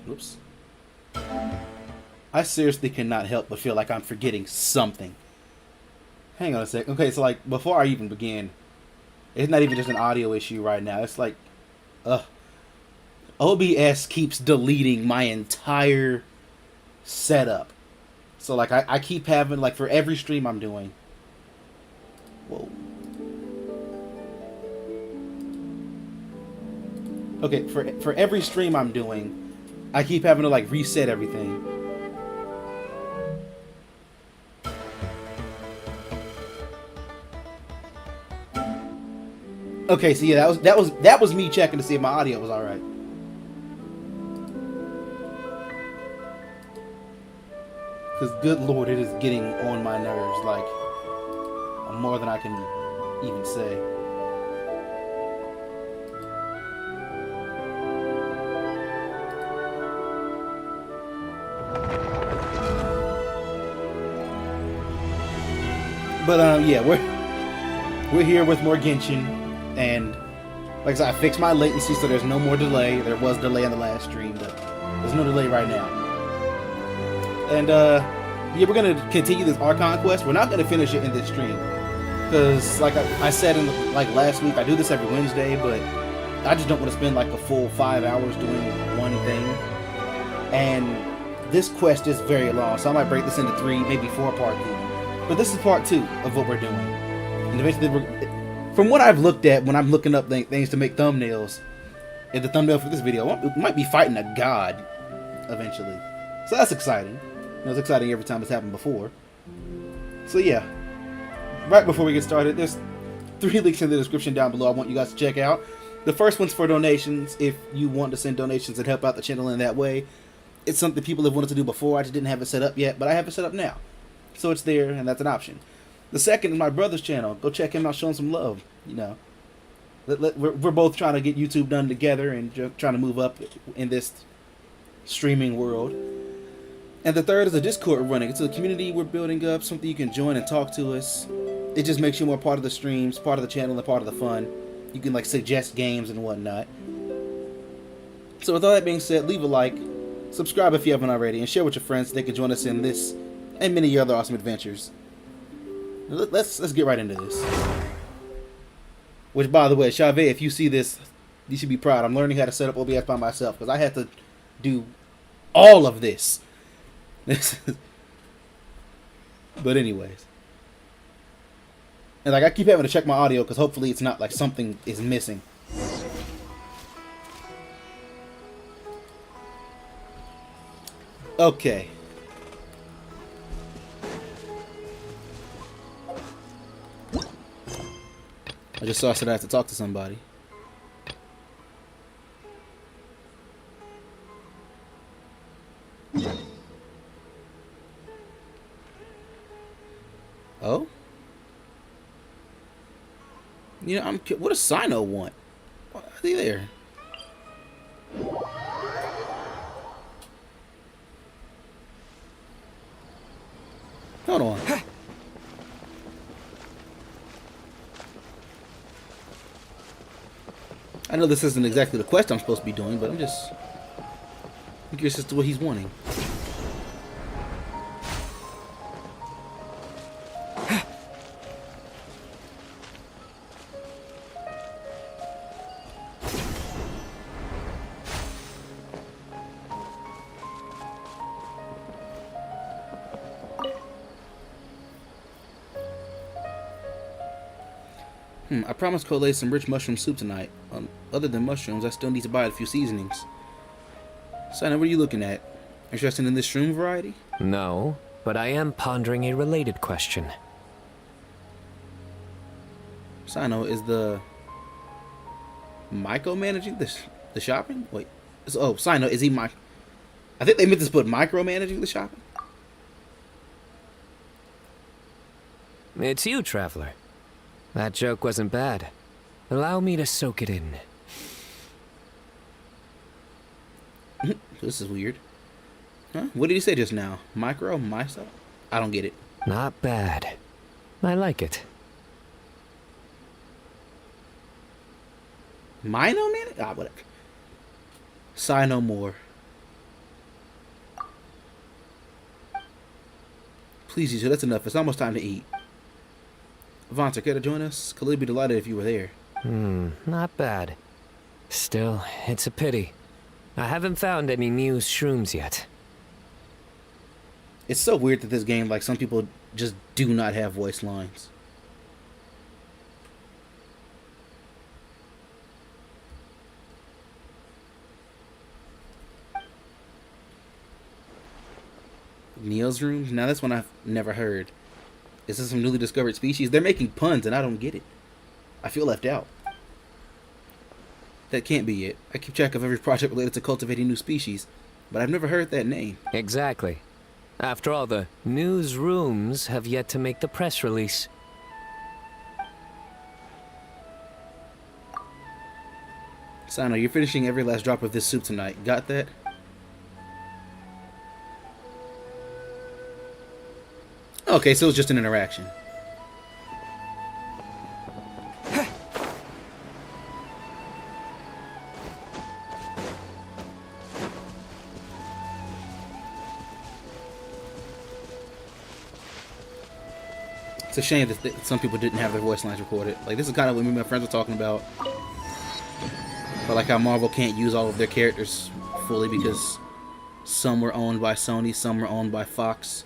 Oops. I seriously cannot help but feel like I'm forgetting something. Hang on a sec. Okay, so like before I even begin, it's not even just an audio issue right now. It's like, uh, OBS keeps deleting my entire setup. So like I keep having like for every stream I'm doing. Whoa. Okay, for every stream I'm doing, I keep having to like reset everything. Okay, so yeah, that was me checking to see if my audio was all right. Because good lord, it is getting on my nerves like more than I can even say. But yeah, we're here with more Genshin, and like I said, I fixed my latency so there's no more delay. There was delay in the last stream, but there's no delay right now. And yeah, we're gonna continue this Archon quest. We're not gonna finish it in this stream because, like I said in last week, I do this every Wednesday, but I just don't want to spend like a full 5 hours doing one thing. And this quest is very long, so I might break this into 3, maybe 4 parts even. But this is part 2 of what we're doing. And eventually, from what I've looked at when I'm looking up things to make thumbnails, the thumbnail for this video, we might be fighting a god eventually. So that's exciting. It was exciting every time it's happened before. So yeah, right before we get started, there's 3 links in the description down below I want you guys to check out. The first one's for donations, if you want to send donations and help out the channel in that way. It's something people have wanted to do before, I just didn't have it set up yet, but I have it set up now. So it's there, and that's an option. The second is my brother's channel. Go check him out, show him some love, you know. We're both trying to get YouTube done together and trying to move up in this streaming world. And the third is a Discord we're running. It's a community we're building up, something you can join and talk to us. It just makes you more part of the streams, part of the channel, and part of the fun. You can like suggest games and whatnot. So with all that being said, leave a like, subscribe if you haven't already, and share with your friends so they can join us in this and many other awesome adventures. Let's get right into this. Which, by the way, Chave, if you see this, you should be proud. I'm learning how to set up OBS by myself because I had to do all of this. But anyways, and like I keep having to check my audio because hopefully it's not like something is missing. Okay. I just saw that I have to talk to somebody. Oh? You know, what does Sino want? Why are they there? Hold on. I know this isn't exactly the quest I'm supposed to be doing, but I'm curious as to what he's wanting. I promised Colette some rich mushroom soup tonight. Other than mushrooms, I still need to buy a few seasonings. Sino, what are you looking at? Interested in this shroom variety? No, but I am pondering a related question. Sino, is the micromanaging the shopping? Wait. Oh, Sino, is he I think they meant to put micromanaging the shopping. It's you, traveler. That joke wasn't bad. Allow me to soak it in. This is weird. Huh? What did he say just now? Myself? I don't get it. Not bad. I like it. Mino man? Ah, whatever. Sigh no more. Please, you two, that's enough. It's almost time to eat. Vonta, care to join us? Khalid would be delighted if you were there. Not bad. Still, it's a pity. I haven't found any new shrooms yet. It's so weird that this game, like, some people just do not have voice lines. Neo's rooms? Now that's one I've never heard. Is this some newly discovered species? They're making puns and I don't get it. I feel left out. That can't be it. I keep track of every project related to cultivating new species, but I've never heard that name. Exactly. After all, the newsrooms have yet to make the press release. Sano, you're finishing every last drop of this soup tonight. Got that? Okay, so it was just an interaction. It's a shame that some people didn't have their voice lines recorded. Like, this is kind of what me and my friends were talking about. But like how Marvel can't use all of their characters fully because some were owned by Sony, some were owned by Fox.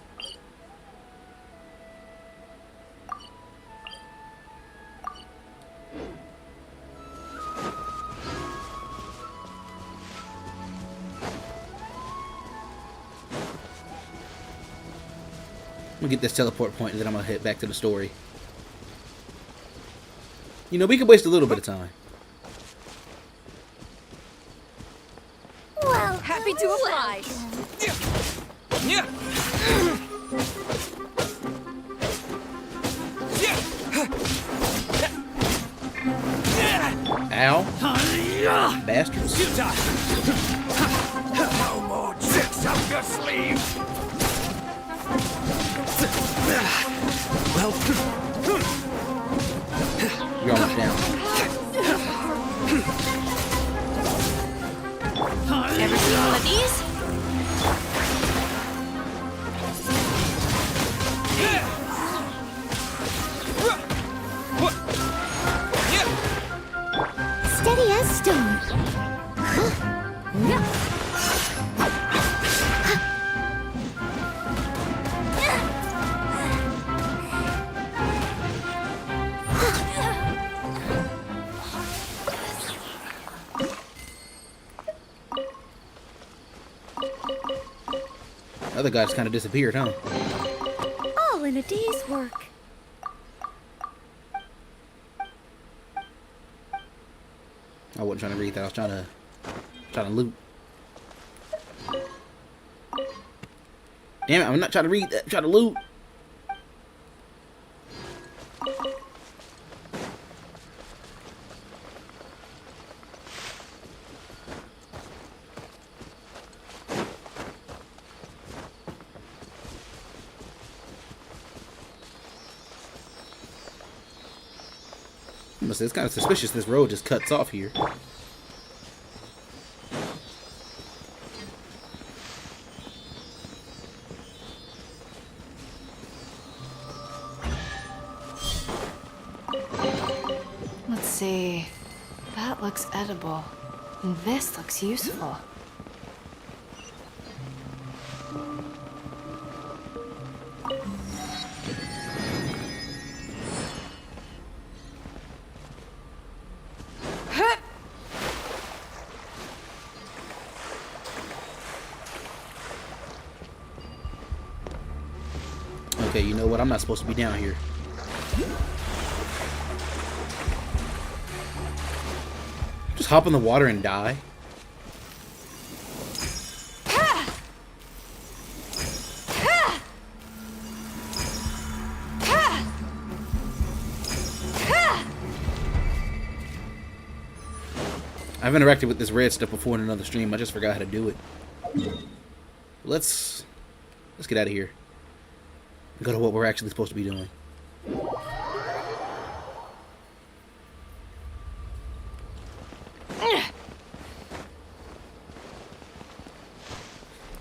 I'm gonna get this teleport point and then I'm gonna head back to the story. You know, we could waste a little bit of time. Well, happy to oblige. Ow. Bastards. No more tricks up your sleeve. Well, You're almost down. Ever seen one of these? Steady as stone. Other guy just kind of disappeared, huh? All in a day's work. I wasn't trying to read that. I was trying to loot. Damn it! I'm not trying to read that. I'm trying to loot. I must say, it's kind of suspicious this road just cuts off here. Let's see. That looks edible. And this looks useful. Okay, you know what? I'm not supposed to be down here. Just hop in the water and die. I've interacted with this red stuff before in another stream. I just forgot how to do it. Let's get out of here. Go to what we're actually supposed to be doing.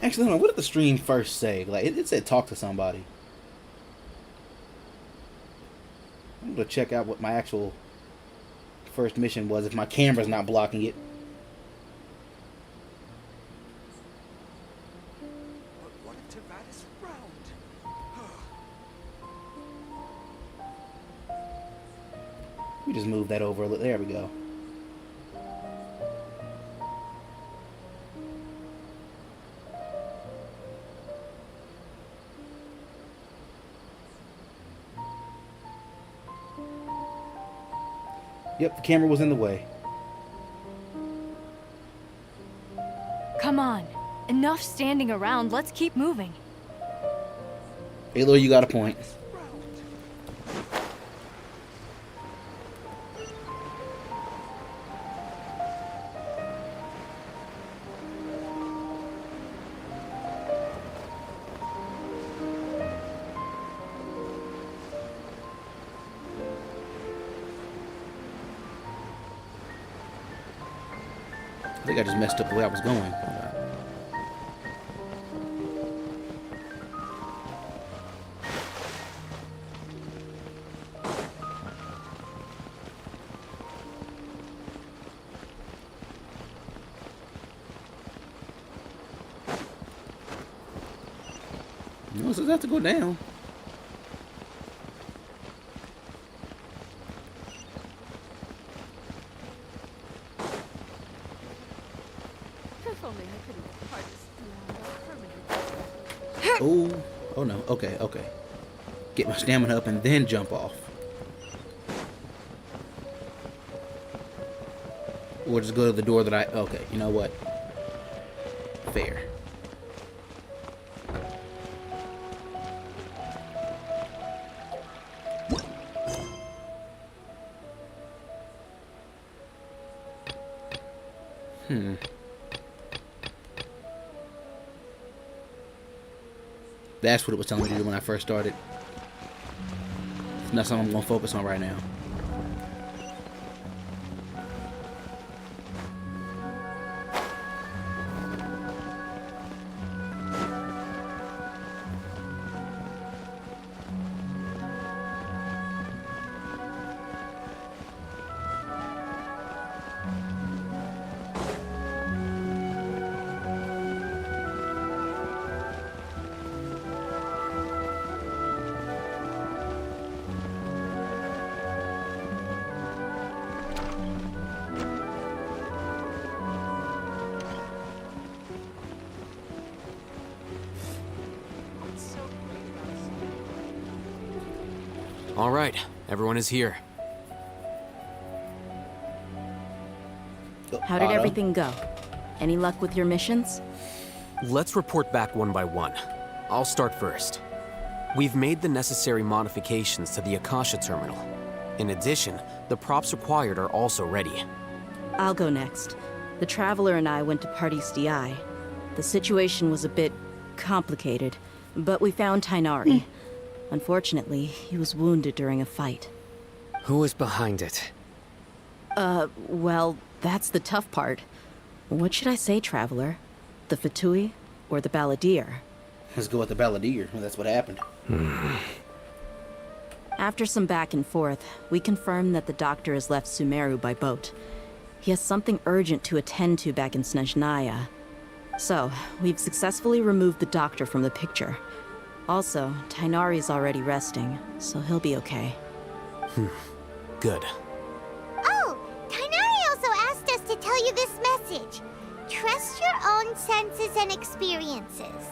Actually, hold on. What did the stream first say? Like, it said talk to somebody. to check out what my actual first mission was if my camera's not blocking it. But what if Tivat is round? We just move that over a little. There we go. Yep, the camera was in the way. Come on. Enough standing around. Let's keep moving. Aloy, you got a point. I think I just messed up the way I was going. Hold on. No, so it has to go down. If only I couldn't harness the land permanently. Oh no. Okay, okay. Get my stamina up and then jump off. Or just go to the door that I... Okay, you know what? Fair. That's what it was telling me to do when I first started. It's not something I'm going to focus on right now. All right, everyone is here. How did Otto? everything go? Any luck with your missions? Let's report back one by one. I'll start first. We've made the necessary modifications to the Akasha terminal. In addition, the props required are also ready. I'll go next. The Traveler and I went to Party's DI. The situation was a bit complicated, but we found Tainari. Unfortunately, he was wounded during a fight. Who was behind it? Well, that's the tough part. What should I say, Traveler? The Fatui or the Balladeer? Let's go with the Balladeer. That's what happened. After some back and forth, we confirmed that the doctor has left Sumeru by boat. He has something urgent to attend to back in Snezhnaya. So, we've successfully removed the doctor from the picture. Also, Tainari's already resting, so he'll be okay. Good. Oh, Tainari also asked us to tell you this message. Trust your own senses and experiences.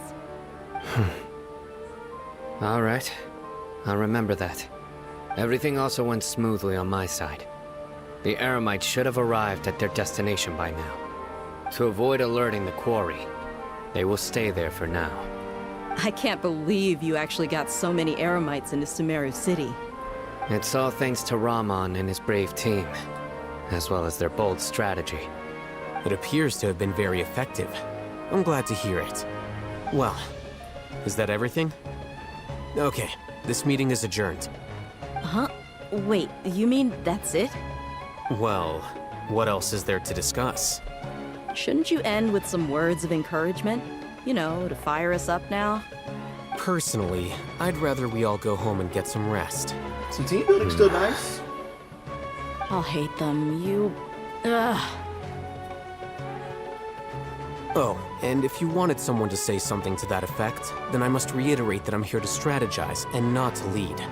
All right. I'll remember that. Everything also went smoothly on my side. The Eremites should have arrived at their destination by now. To avoid alerting the quarry, they will stay there for now. I can't believe you actually got so many Eremites into Sumeru City. It's all thanks to Rahman and his brave team, as well as their bold strategy. It appears to have been very effective. I'm glad to hear it. Well, is that everything? Okay, this meeting is adjourned. Huh? Wait, you mean that's it? Well, what else is there to discuss? Shouldn't you end with some words of encouragement? You know, to fire us up now? Personally, I'd rather we all go home and get some rest. Some team building's still nice. I'll hate them. You... Ugh. Oh, and if you wanted someone to say something to that effect, then I must reiterate that I'm here to strategize and not to lead.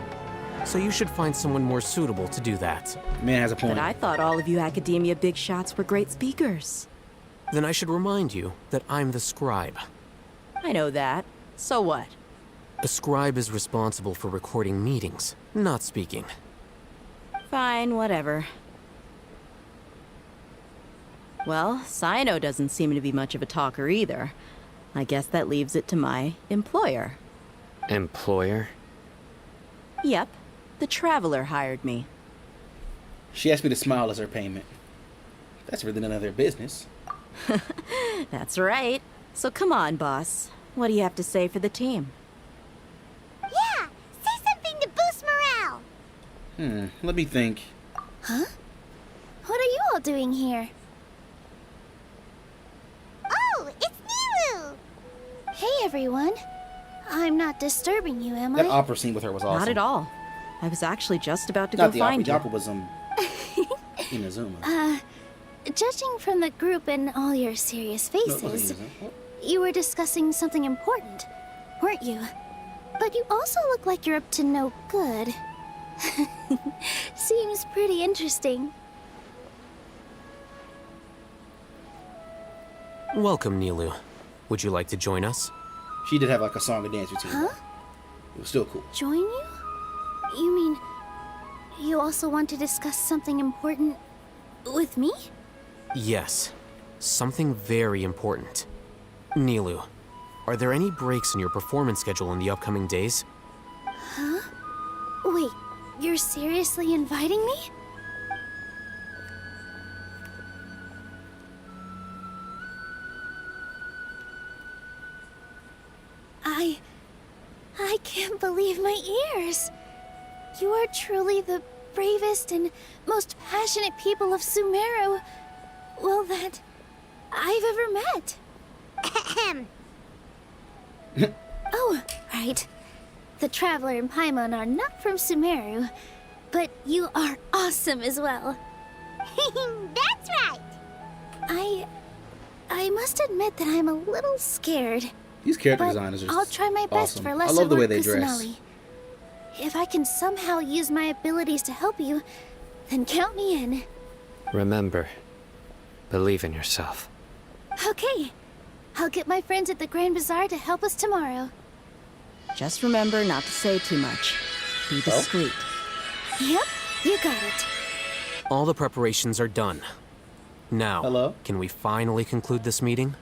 So you should find someone more suitable to do that. Man has a point. But I thought all of you academia big shots were great speakers. Then I should remind you that I'm the scribe. I know that. So what? A scribe is responsible for recording meetings, not speaking. Fine, whatever. Well, Cyno doesn't seem to be much of a talker either. I guess that leaves it to my employer. Employer? Yep, the Traveler hired me. She asked me to smile as her payment. That's really none of their business. That's right. So come on, boss. What do you have to say for the team? Yeah, say something to boost morale. Let me think. Huh? What are you all doing here? Oh, it's Nilu! Hey, everyone. I'm not disturbing you, am That I? opera scene with her was awesome. Not at all. I was actually just about to Not go the opera. find The you. opera was Inazuma. Judging from the group and all your serious No, it wasn't faces, Inazuma. you were discussing something important, weren't you? But you also look like you're up to no good. Seems pretty interesting. Welcome, Nilu. Would you like to join us? She did have like a song and dance routine. Huh? It was still cool. Join you? You mean you also want to discuss something important with me? Yes. Something very important. Nilu, are there any breaks in your performance schedule in the upcoming days? Huh? Wait, you're seriously inviting me? I can't believe my ears. You are truly the bravest and most passionate people of Sumeru, well, that I've ever met. Oh, right. The Traveler and Paimon are not from Sumeru, but you are awesome as well. That's right. I must admit that I'm a little scared. These character But designers are I'll try my best awesome. for I lesser love the way work they dress. Kusanali. If I can somehow use my abilities to help you, then count me in. Remember, believe in yourself. Okay. I'll get my friends at the Grand Bazaar to help us tomorrow. Just remember not to say too much. Be discreet. Yep, you got it. All the preparations are done. Now, Hello? can we finally conclude this meeting?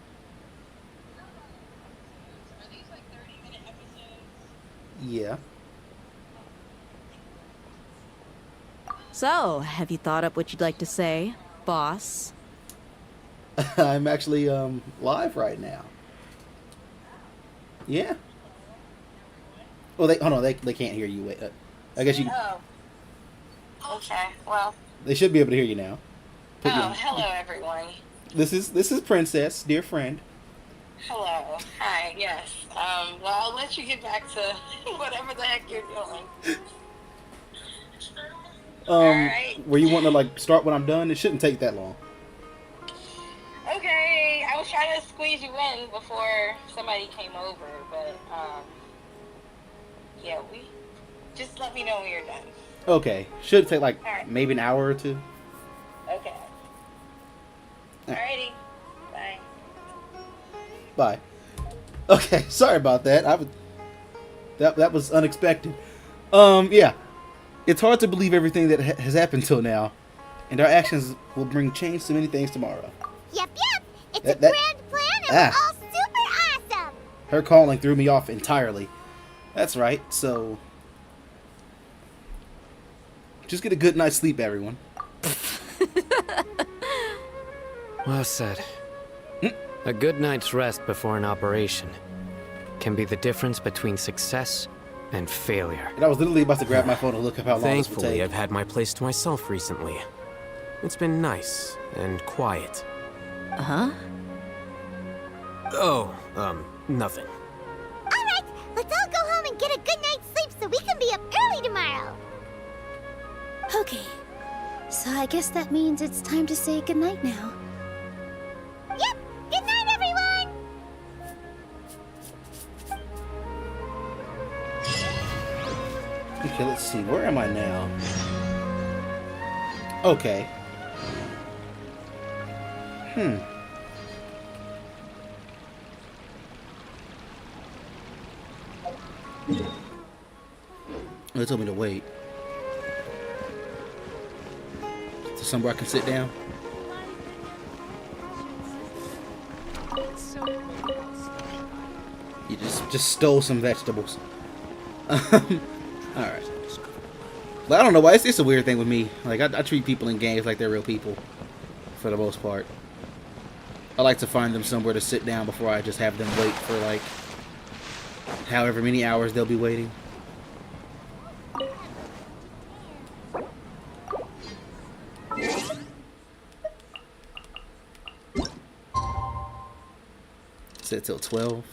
Yeah. So, have you thought up what you'd like to say, boss? I'm actually live right now. Yeah. Well, hold on, they can't hear you. Wait, I guess you. Oh. Okay. Well. They should be able to hear you now. Put you on. Hello, everyone. This is Princess, dear friend. Hello. Hi. Yes. Well, I'll let you get back to whatever the heck you're doing. Alright. Were you wanting to like start when I'm done? It shouldn't take that long. Okay. I was trying to squeeze you in before somebody came over, but yeah, we just let me know when you're done. Okay. Should take like Alright. maybe an hour or two. Okay. Alrighty. Bye. Bye. Okay, sorry about that. That was unexpected. Yeah. It's hard to believe everything that has happened till now, and our actions will bring change to many things tomorrow. Yep. It's That- a that- grand plan and Ah. we're all super awesome. Her calling threw me off entirely. That's right. So just get a good night's sleep, everyone. Well said. A good night's rest before an operation can be the difference between success and failure. And I was literally about to grab my phone and look up how long this would Thankfully, take. I've had my place to myself recently. It's been nice and quiet. Uh-huh. Oh, nothing. All right, let's all go home and get a good night's sleep so we can be up early tomorrow. Okay. So I guess that means it's time to say goodnight now. Yep! Good night, everyone! Okay, let's see. Where am I now? Okay. They told me to wait. To somewhere I can sit down. You just stole some vegetables. Alright. But I don't know why. It's a weird thing with me. Like, I treat people in games like they're real people. For the most part. I like to find them somewhere to sit down before I just have them wait for, like, however many hours they'll be waiting. Set till 12.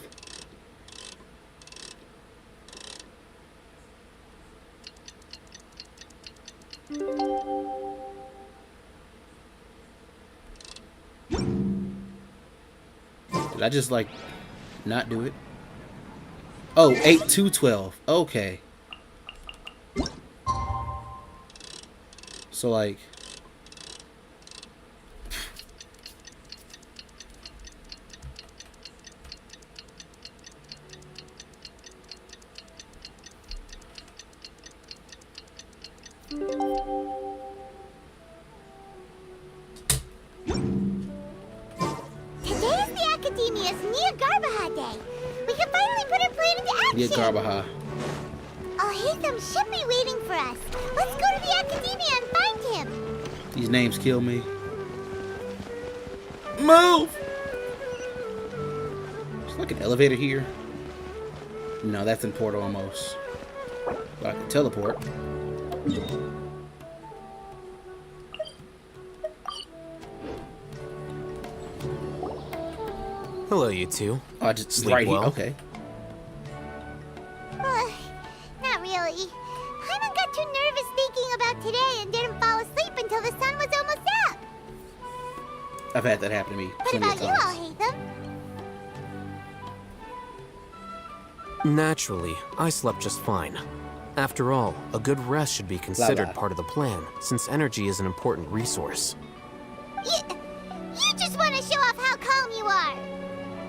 Did I just, like, not do it? Oh, 8 to 12. Okay. So, like... Garbaha. Oh, here's some shippy waiting for us. Let's go to the Academia and find him. These names kill me. Move! There's like an elevator here. No, that's in Portal almost. But I can teleport. Hello, you two. Oh, I just Sleep right well? here. Okay. Not really. Hyman got too nervous thinking about today and didn't fall asleep until the sun was almost up. I've had that happen to me. What plenty of about you all, times. Hatham? Naturally, I slept just fine. After all, a good rest should be considered part of the plan, since energy is an important resource. You just want to show off how calm you are.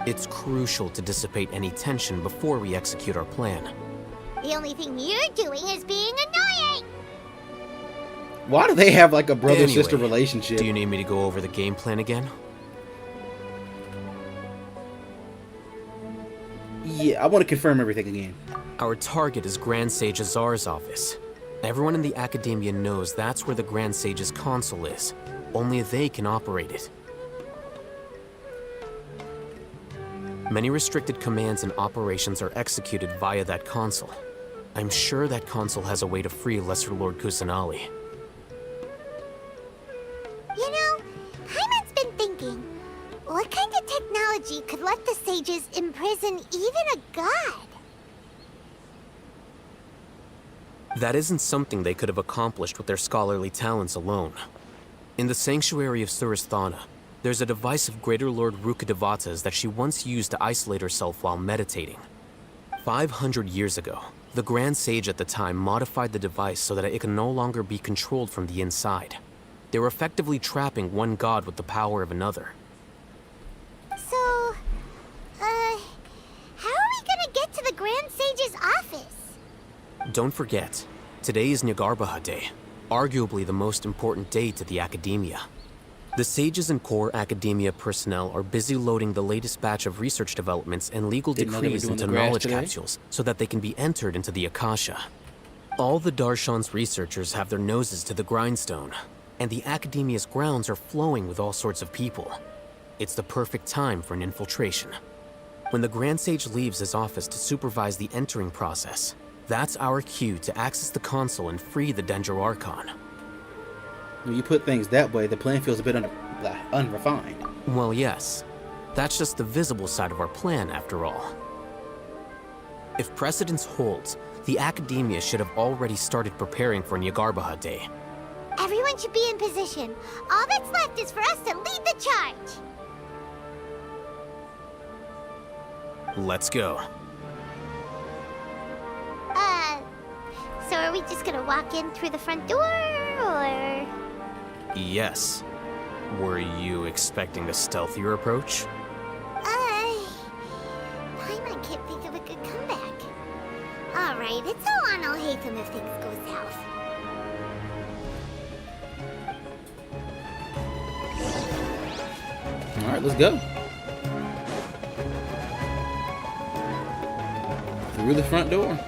It's crucial to dissipate any tension before we execute our plan. The only thing you're doing is being annoying. Why do they have like a brother-sister Anyway, relationship? Do you need me to go over the game plan again? Yeah, I want to confirm everything again. Our target is Grand Sage Azar's office. Everyone in the Academia knows that's where the Grand Sage's console is. Only they can operate it. Many restricted commands and operations are executed via that console. I'm sure that console has a way to free Lesser Lord Kusanali. You know, Hyman's been thinking, what kind of technology could let the sages imprison even a god? That isn't something they could have accomplished with their scholarly talents alone. In the Sanctuary of Surasthana, there's a device of Greater Lord Rukkhadevata's that she once used to isolate herself while meditating. 500 years ago, the Grand Sage at the time modified the device so that it can no longer be controlled from the inside. They were effectively trapping one god with the power of another. So, how are we gonna get to the Grand Sage's office? Don't forget, today is Nyargarbaha Day, arguably the most important day to the Academia. The sages and core Academia personnel are busy loading the latest batch of research developments and legal decrees into knowledge capsules so that they can be entered into the Akasha. All the Darshan's researchers have their noses to the grindstone, and the Academia's grounds are flowing with all sorts of people. It's the perfect time for an infiltration. When the Grand Sage leaves his office to supervise the entering process, that's our cue to access the console and free the Dendro Archon. When you put things that way, the plan feels a bit unrefined. Well, yes. That's just the visible side of our plan, after all. If precedence holds, the Academia should have already started preparing for Nyargarbaha Day. Everyone should be in position. All that's left is for us to lead the charge. Let's go. So are we just gonna walk in through the front door, or...? Yes. Were you expecting a stealthier approach? Paimon can't think of a good comeback. Alright, it's all on Alhaitham if things go south. Alright, let's go. Through the front door.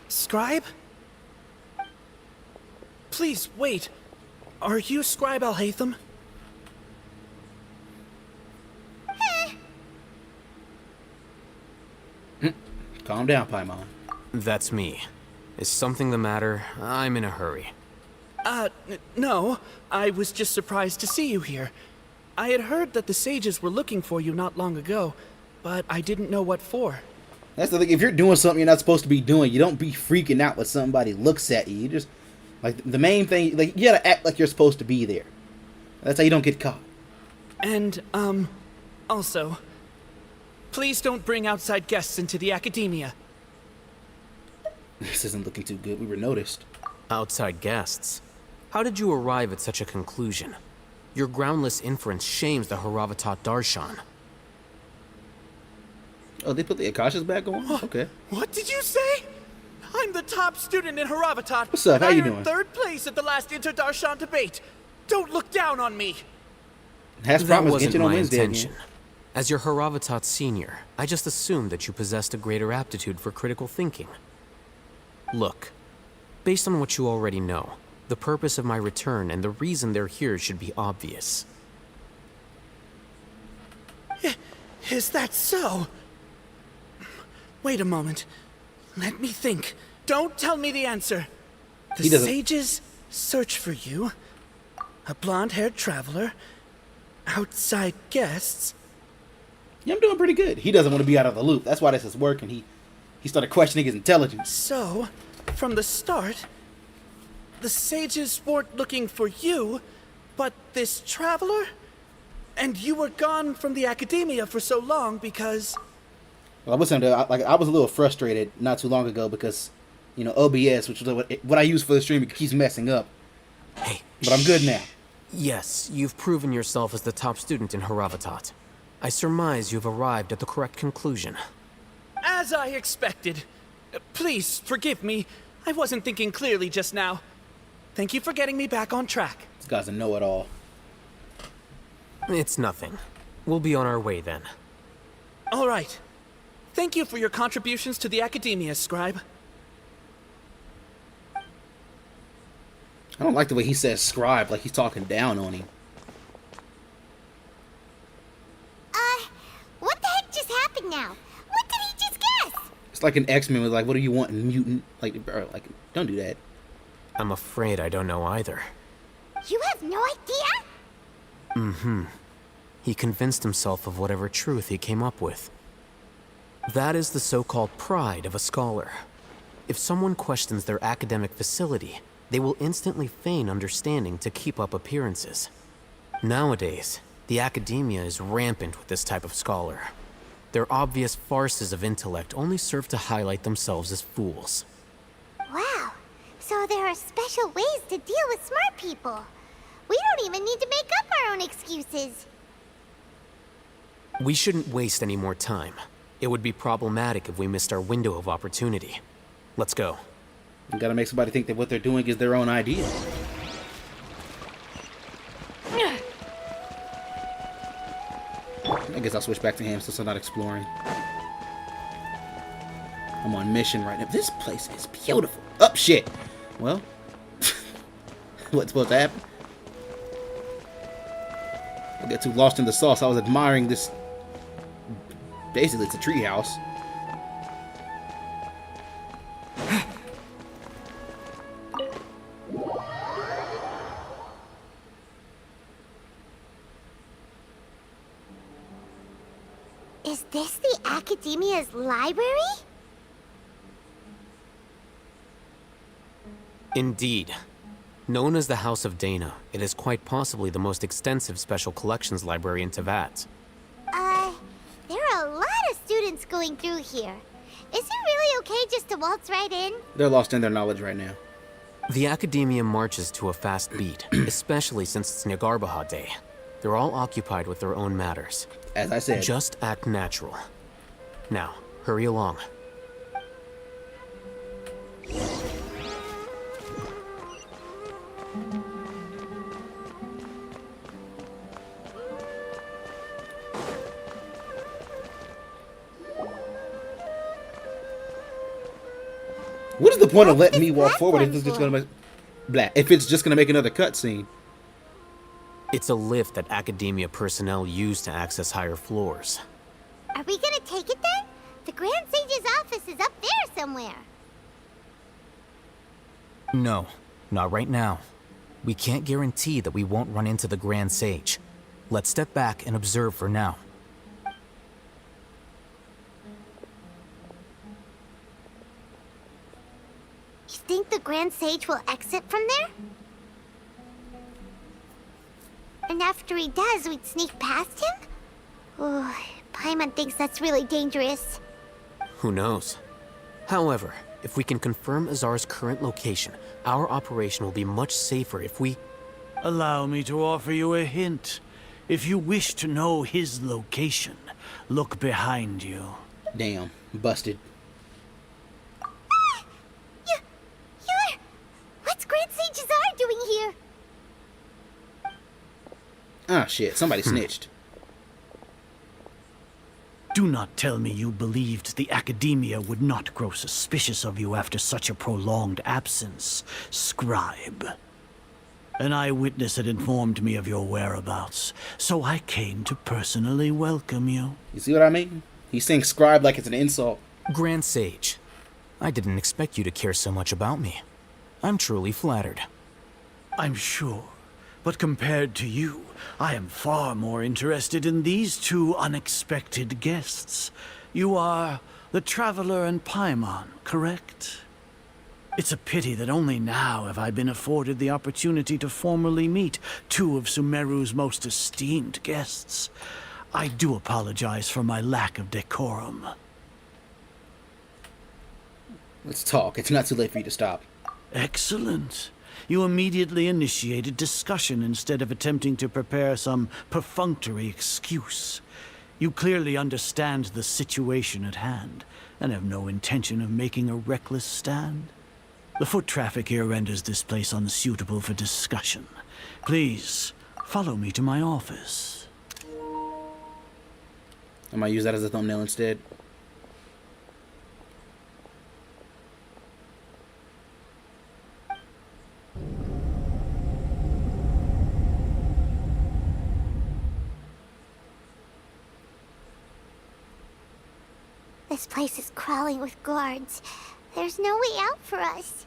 Scribe? Please, wait. Are you Scribe Alhaitham? Calm down, Paimon. That's me. Is something the matter? I'm in a hurry. No. I was just surprised to see you here. I had heard that the sages were looking for you not long ago, but I didn't know what for. That's the thing. If you're doing something you're not supposed to be doing, you don't be freaking out when somebody looks at you. You just, like, the main thing, like, you gotta act like you're supposed to be there. That's how you don't get caught. And, also, please don't bring outside guests into the academia. This isn't looking too good. We were noticed. Outside guests? How did you arrive at such a conclusion? Your groundless inference shames the Haravatat Darshan. Oh, they put the Akashas back on? Okay. What did you say? I'm the top student in Haravatat. What's up? And How you I earned doing? third place at the last Inter-Darshan debate. Don't look down on me. Has That promised wasn't Genshin on my Wednesday intention. again. As your Haravatat senior, I just assumed that you possessed a greater aptitude for critical thinking. Look, based on what you already know, the purpose of my return and the reason they're here should be obvious. Is that so? Wait a moment. Let me think. Don't tell me the answer. The He doesn't- sages search for you. A blonde-haired traveler. Outside guests. Yeah, I'm doing pretty good. He doesn't want to be out of the loop. That's why this is working. He started questioning his intelligence. So, from the start, the sages weren't looking for you, but this traveler? And you were gone from the academia for so long because... Well, I was a little frustrated not too long ago because, you know, OBS, which is what I use for the stream, it keeps messing up. Hey, But I'm good now. Yes, you've proven yourself as the top student in Haravatat. I surmise you've arrived at the correct conclusion. As I expected. Please, forgive me. I wasn't thinking clearly just now. Thank you for getting me back on track. This guy's a know-it-all. It's nothing. We'll be on our way then. All right. Thank you for your contributions to the academia, Scribe. I don't like the way he says scribe, like he's talking down on him. What the heck just happened now? What did he just guess? It's like an X-Men was like, what do you want, mutant? Like, bro, like, don't do that. I'm afraid I don't know either. You have no idea? Mm-hmm. He convinced himself of whatever truth he came up with. That is the so-called pride of a scholar. If someone questions their academic facility, they will instantly feign understanding to keep up appearances. Nowadays, the academia is rampant with this type of scholar. Their obvious farces of intellect only serve to highlight themselves as fools. Wow. So there are special ways to deal with smart people. We don't even need to make up our own excuses. We shouldn't waste any more time. It would be problematic if we missed our window of opportunity. Let's go. You gotta make somebody think that what they're doing is their own idea. I guess I'll switch back to him since I'm not exploring. I'm on mission right now. This place is beautiful. Oh, shit. Well, what's supposed to happen? I got too lost in the sauce. I was admiring this. Basically, it's a treehouse. this the Academia's library? Indeed. Known as the House of Dana, it is quite possibly the most extensive special collections library in Teyvat. There are a lot of students going through here. Is it really okay just to waltz right in? They're lost in their knowledge right now. The Academia marches to a fast beat, especially since it's Nyargarbaha Day. They're all occupied with their own matters. As I said. Just act natural. Now, hurry along. What is the point of What's letting me this walk forward if platform it's just for? gonna make if it's just gonna make another cutscene? It's a lift that Academia personnel use to access higher floors. Are we gonna take it then? The Grand Sage's office is up there somewhere. No, not right now. We can't guarantee that we won't run into the Grand Sage. Let's step back and observe for now. You think the Grand Sage will exit from there? And after he does, we'd sneak past him? Ooh, Paimon thinks that's really dangerous. Who knows? However, if we can confirm Azar's current location, our operation will be much safer if we... Allow me to offer you a hint. If you wish to know his location, look behind you. Damn, busted. You're... What's Grand Sage Azar doing here? Ah, shit, somebody snitched. Do not tell me you believed the Academia would not grow suspicious of you after such a prolonged absence, scribe. An eyewitness had informed me of your whereabouts, so I came to personally welcome you. You see what I mean? He's saying scribe like it's an insult. Grand Sage, I didn't expect you to care so much about me. I'm truly flattered. I'm sure, but compared to you, I am far more interested in these two unexpected guests. You are the Traveler and Paimon, correct? It's a pity that only now have I been afforded the opportunity to formally meet two of Sumeru's most esteemed guests. I do apologize for my lack of decorum. Let's talk. It's not too late for you to stop. Excellent. You immediately initiated discussion instead of attempting to prepare some perfunctory excuse. You clearly understand the situation at hand, and have no intention of making a reckless stand. The foot traffic here renders this place unsuitable for discussion. Please, follow me to my office. I might use that as a thumbnail instead. This place is crawling with guards. There's no way out for us.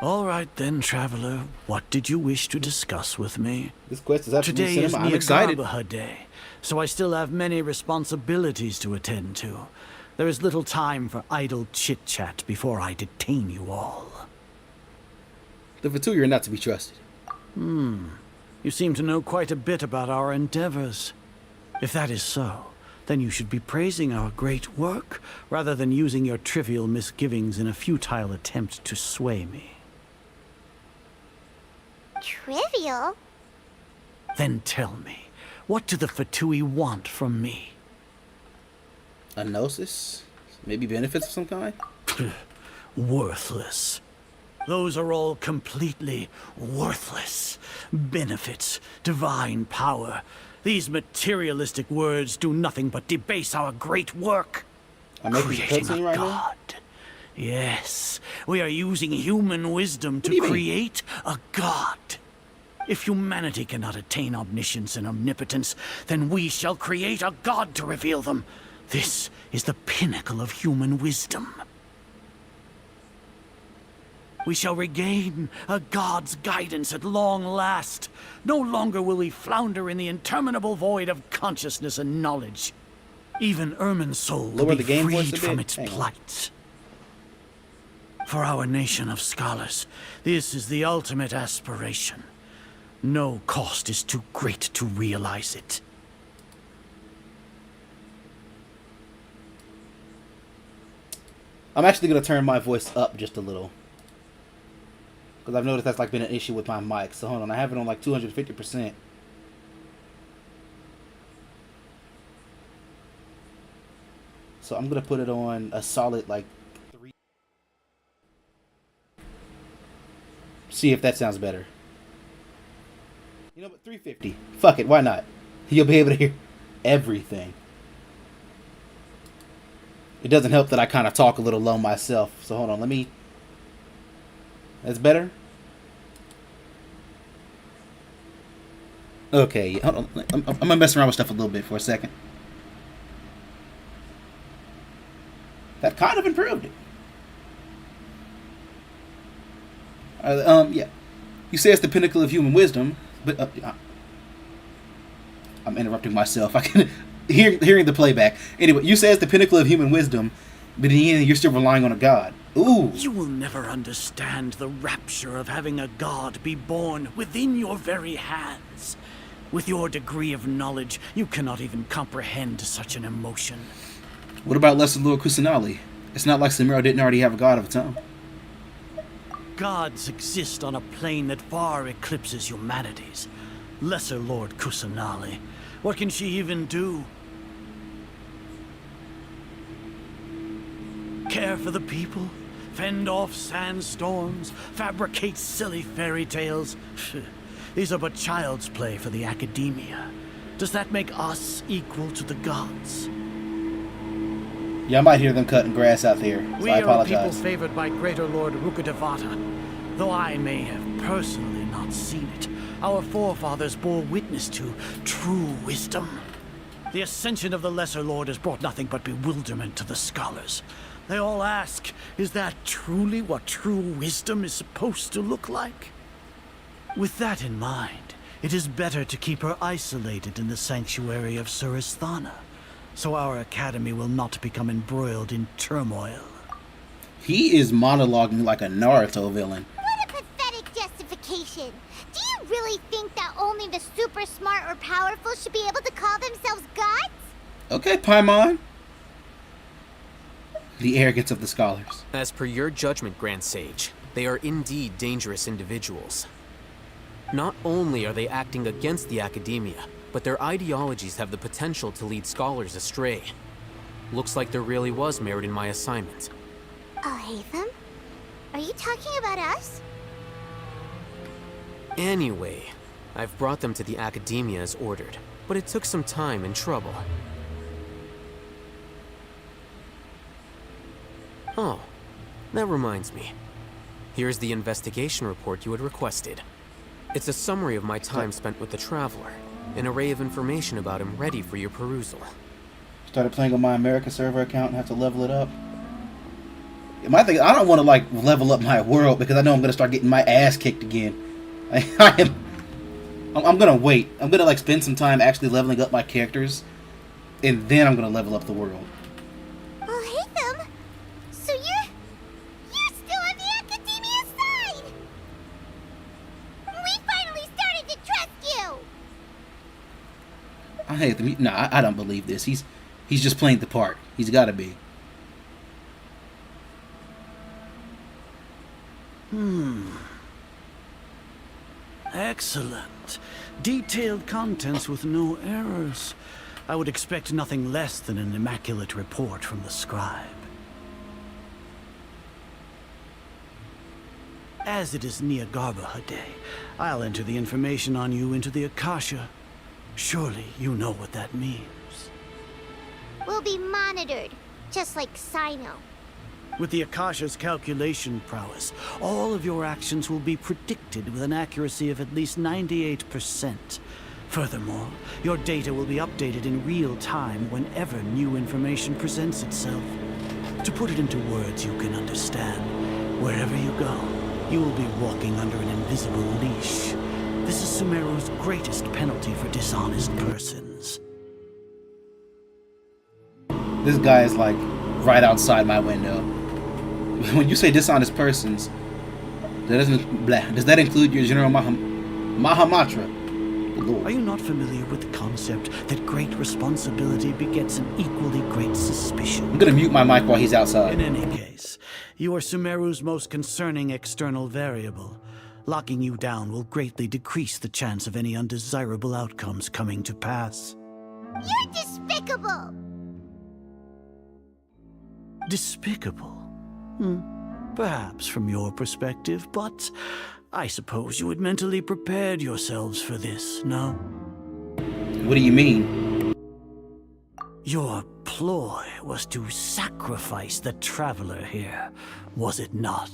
All right then, Traveler. What did you wish to discuss with me? This quest is absolutely Today is cinema. I'm excited. Nyargarbaha Day, so I still have many responsibilities to attend to. There is little time for idle chit-chat before I detain you all. The Fatui are not to be trusted. You seem to know quite a bit about our endeavors. If that is so, then you should be praising our great work, rather than using your trivial misgivings in a futile attempt to sway me. Trivial? Then tell me, what do the Fatui want from me? A gnosis? Maybe benefits of some kind? Worthless. Those are all completely worthless. Benefits, divine power. These materialistic words do nothing but debase our great work. I'm making a Creating cutscene a right now? god. Yes, we are using human wisdom do to you mean? create a god. If humanity cannot attain omniscience and omnipotence, then we shall create a god to reveal them. This is the pinnacle of human wisdom. We shall regain a god's guidance at long last. No longer will we flounder in the interminable void of consciousness and knowledge. Even Irminsul will Lower be the game voice a freed from bit. its Hang on. plight. For our nation of scholars, this is the ultimate aspiration. No cost is too great to realize it. I'm actually going to turn my voice up just a little. Because I've noticed that's like been an issue with my mic. So hold on, I have it on like 250%. So I'm going to put it on a solid like 3. See if that sounds better. You know what, 350. Fuck it, why not? You'll be able to hear everything. It doesn't help that I kind of talk a little low myself. So hold on, let me... That's better? Okay, hold on. I'm gonna mess around with stuff a little bit for a second. That kind of improved it. Yeah. You say it's the pinnacle of human wisdom, but... I'm interrupting myself. I can... Hearing the playback. Anyway, you say it's the pinnacle of human wisdom, but in the end, you're still relying on a god. Ooh. You will never understand the rapture of having a god be born within your very hands. With your degree of knowledge, you cannot even comprehend such an emotion. What about Lesser Lord Kusanali? It's not like Sumeru didn't already have a god of its own. Gods exist on a plane that far eclipses humanity's. Lesser Lord Kusanali. What can she even do? Care for the people? Fend off sandstorms? Fabricate silly fairy tales? These are but child's play for the academia. Does that make us equal to the gods? Yeah, I might hear them cutting grass out there, so We I are a people apologize. favored by Greater Lord Rukkhadevata. Though I may have personally not seen it, our forefathers bore witness to true wisdom. The ascension of the Lesser Lord has brought nothing but bewilderment to the scholars. They all ask, is that truly what true wisdom is supposed to look like? With that in mind, it is better to keep her isolated in the sanctuary of Suristhana, so our academy will not become embroiled in turmoil. He is monologuing like a Naruto villain. What a pathetic justification. Do you really think that only the super smart or powerful should be able to call themselves gods? Okay, Paimon. The arrogance of the scholars. As per your judgment, Grand Sage, they are indeed dangerous individuals. Not only are they acting against the academia, but their ideologies have the potential to lead scholars astray. Looks like there really was merit in my assignment. Hatham? Are you talking about us? Anyway, I've brought them to the academia as ordered, but it took some time and trouble. Oh, that reminds me. Here's the investigation report you had requested. It's a summary of my time spent with the Traveler, an array of information about him ready for your perusal. Started playing on my America server account and have to level it up. My thing, I don't want to like level up my world because I know I'm gonna start getting my ass kicked again. I'm gonna wait. I'm gonna like spend some time actually leveling up my characters, and then I'm gonna level up the world. Oh, Hatham! So you're still on the academia side! We finally started to trust you! I hate them. Nah, I don't believe this. He's just playing the part. He's got to be. Excellent. Detailed contents with no errors. I would expect nothing less than an immaculate report from the scribe. As it is Niagarbaha Day, I'll enter the information on you into the Akasha. Surely you know what that means. We'll be monitored, just like Sino. With the Akasha's calculation prowess, all of your actions will be predicted with an accuracy of at least 98%. Furthermore, your data will be updated in real time whenever new information presents itself. To put it into words you can understand, wherever you go, You will be walking under an invisible leash. This is Sumeru's greatest penalty for dishonest persons. This guy is like right outside my window. When you say dishonest persons, does that include your General Mahamatra? Are you not familiar with the concept that great responsibility begets an equally great suspicion? I'm gonna mute my mic while he's outside. In any case, you are Sumeru's most concerning external variable. Locking you down will greatly decrease the chance of any undesirable outcomes coming to pass. You're despicable! Despicable? Perhaps from your perspective, but I suppose you had mentally prepared yourselves for this, no? What do you mean? Your ploy was to sacrifice the traveler here, was it not?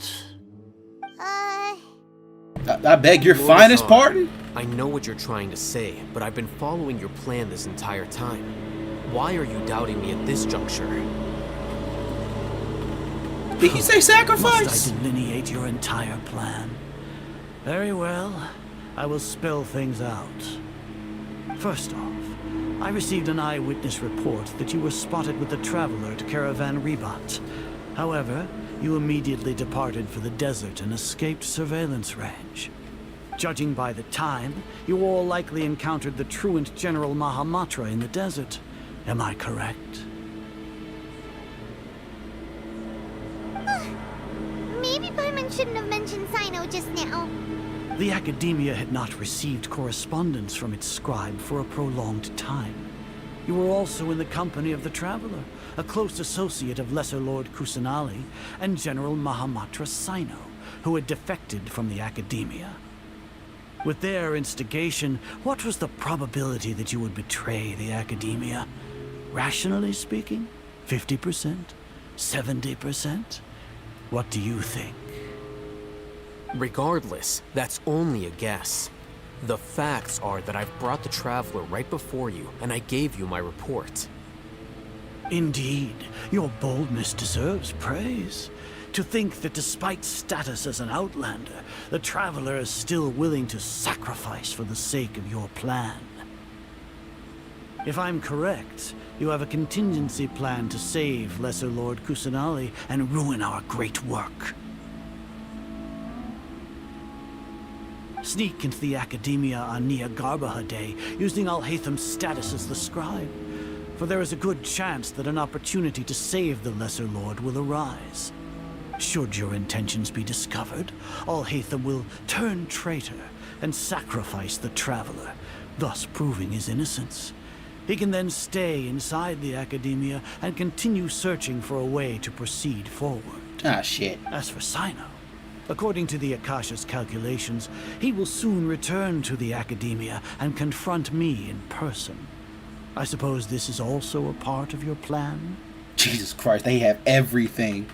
I beg your finest pardon? I know what you're trying to say, but I've been following your plan this entire time. Why are you doubting me at this juncture? Did he say sacrifice? Must I delineate your entire plan? Very well. I will spell things out. First off, I received an eyewitness report that you were spotted with the traveler at Caravan Ribat. However, you immediately departed for the desert and escaped surveillance range. Judging by the time, you all likely encountered the truant General Mahamatra in the desert. Am I correct? Maybe Paimon shouldn't have mentioned Sino just now. The Academia had not received correspondence from its scribe for a prolonged time. You were also in the company of the Traveler, a close associate of Lesser Lord Kusanali and General Mahamatra Sino, who had defected from the Academia. With their instigation, what was the probability that you would betray the Academia? Rationally speaking, 50%? 70%? What do you think? Regardless, that's only a guess. The facts are that I've brought the Traveler right before you, and I gave you my report. Indeed, your boldness deserves praise. To think that despite status as an outlander, the Traveler is still willing to sacrifice for the sake of your plan. If I'm correct, you have a contingency plan to save Lesser Lord Kusanali and ruin our great work. Sneak into the Academia on Niagarbaha Day, using Alhaitham's status as the scribe. For there is a good chance that an opportunity to save the Lesser Lord will arise. Should your intentions be discovered, Alhaitham will turn traitor and sacrifice the Traveler, thus proving his innocence. He can then stay inside the Academia and continue searching for a way to proceed forward. Ah, shit. As for Sino, according to the Akasha's calculations, he will soon return to the Academia and confront me in person. I suppose this is also a part of your plan? Jesus Christ, they have everything.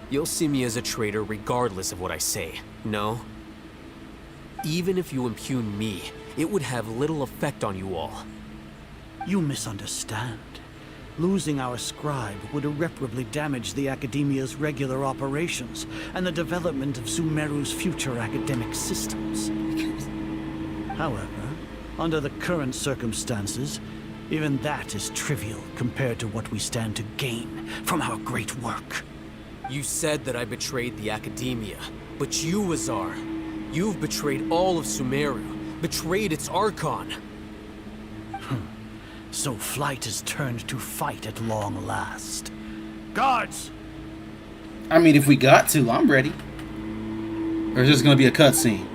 You'll see me as a traitor regardless of what I say, no? Even if you impugn me, it would have little effect on you all. You misunderstand. Losing our scribe would irreparably damage the Academia's regular operations and the development of Sumeru's future academic systems. However, under the current circumstances, even that is trivial compared to what we stand to gain from our great work. You said that I betrayed the Academia, but you, Azar, you've betrayed all of Sumeru, betrayed its Archon. So flight has turned to fight at long last. Guards! I mean, if we got to, I'm ready. Or is this gonna be a cutscene?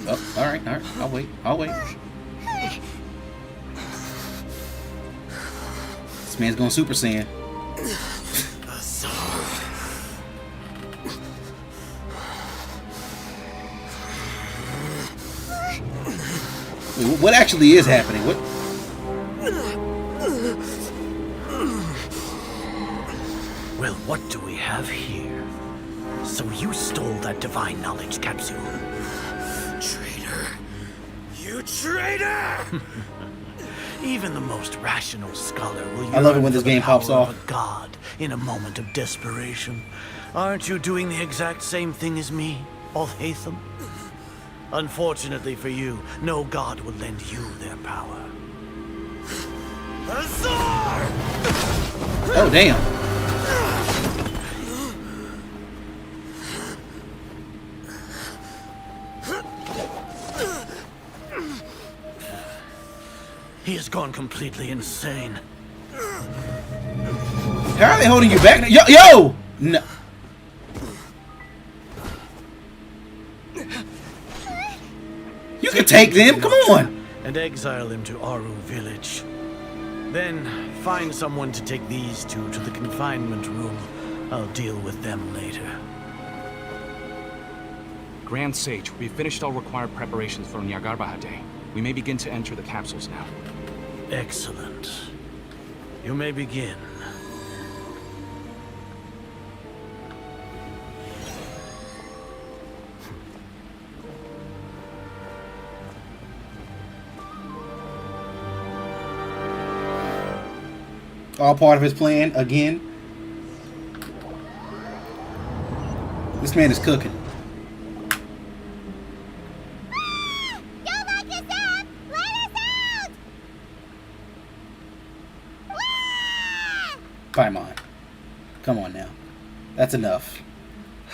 Oh, alright. I'll wait. This man's going Super Saiyan. Wait, what actually is happening? What? Well, what do we have here? So you stole that divine knowledge capsule. Traitor! You traitor! Even the most rational scholar will I love it yearn when for this the game pops power of off. a god in a moment of desperation. Aren't you doing the exact same thing as me, Alhaitham? Unfortunately for you, no god will lend you their power. Azar! Oh, damn. He has gone completely insane. How are they holding you back? Yo! No. You can take them. Come on. And exile them to Aru village. Then find someone to take these two to the confinement room. I'll deal with them later. Grand Sage, we've finished all required preparations for Nyagarbha Day. We may begin to enter the capsules now. Excellent. You may begin. All part of his plan again. This man is cooking. Don't lock us up! Let us out! Paimon. Come on now. That's enough.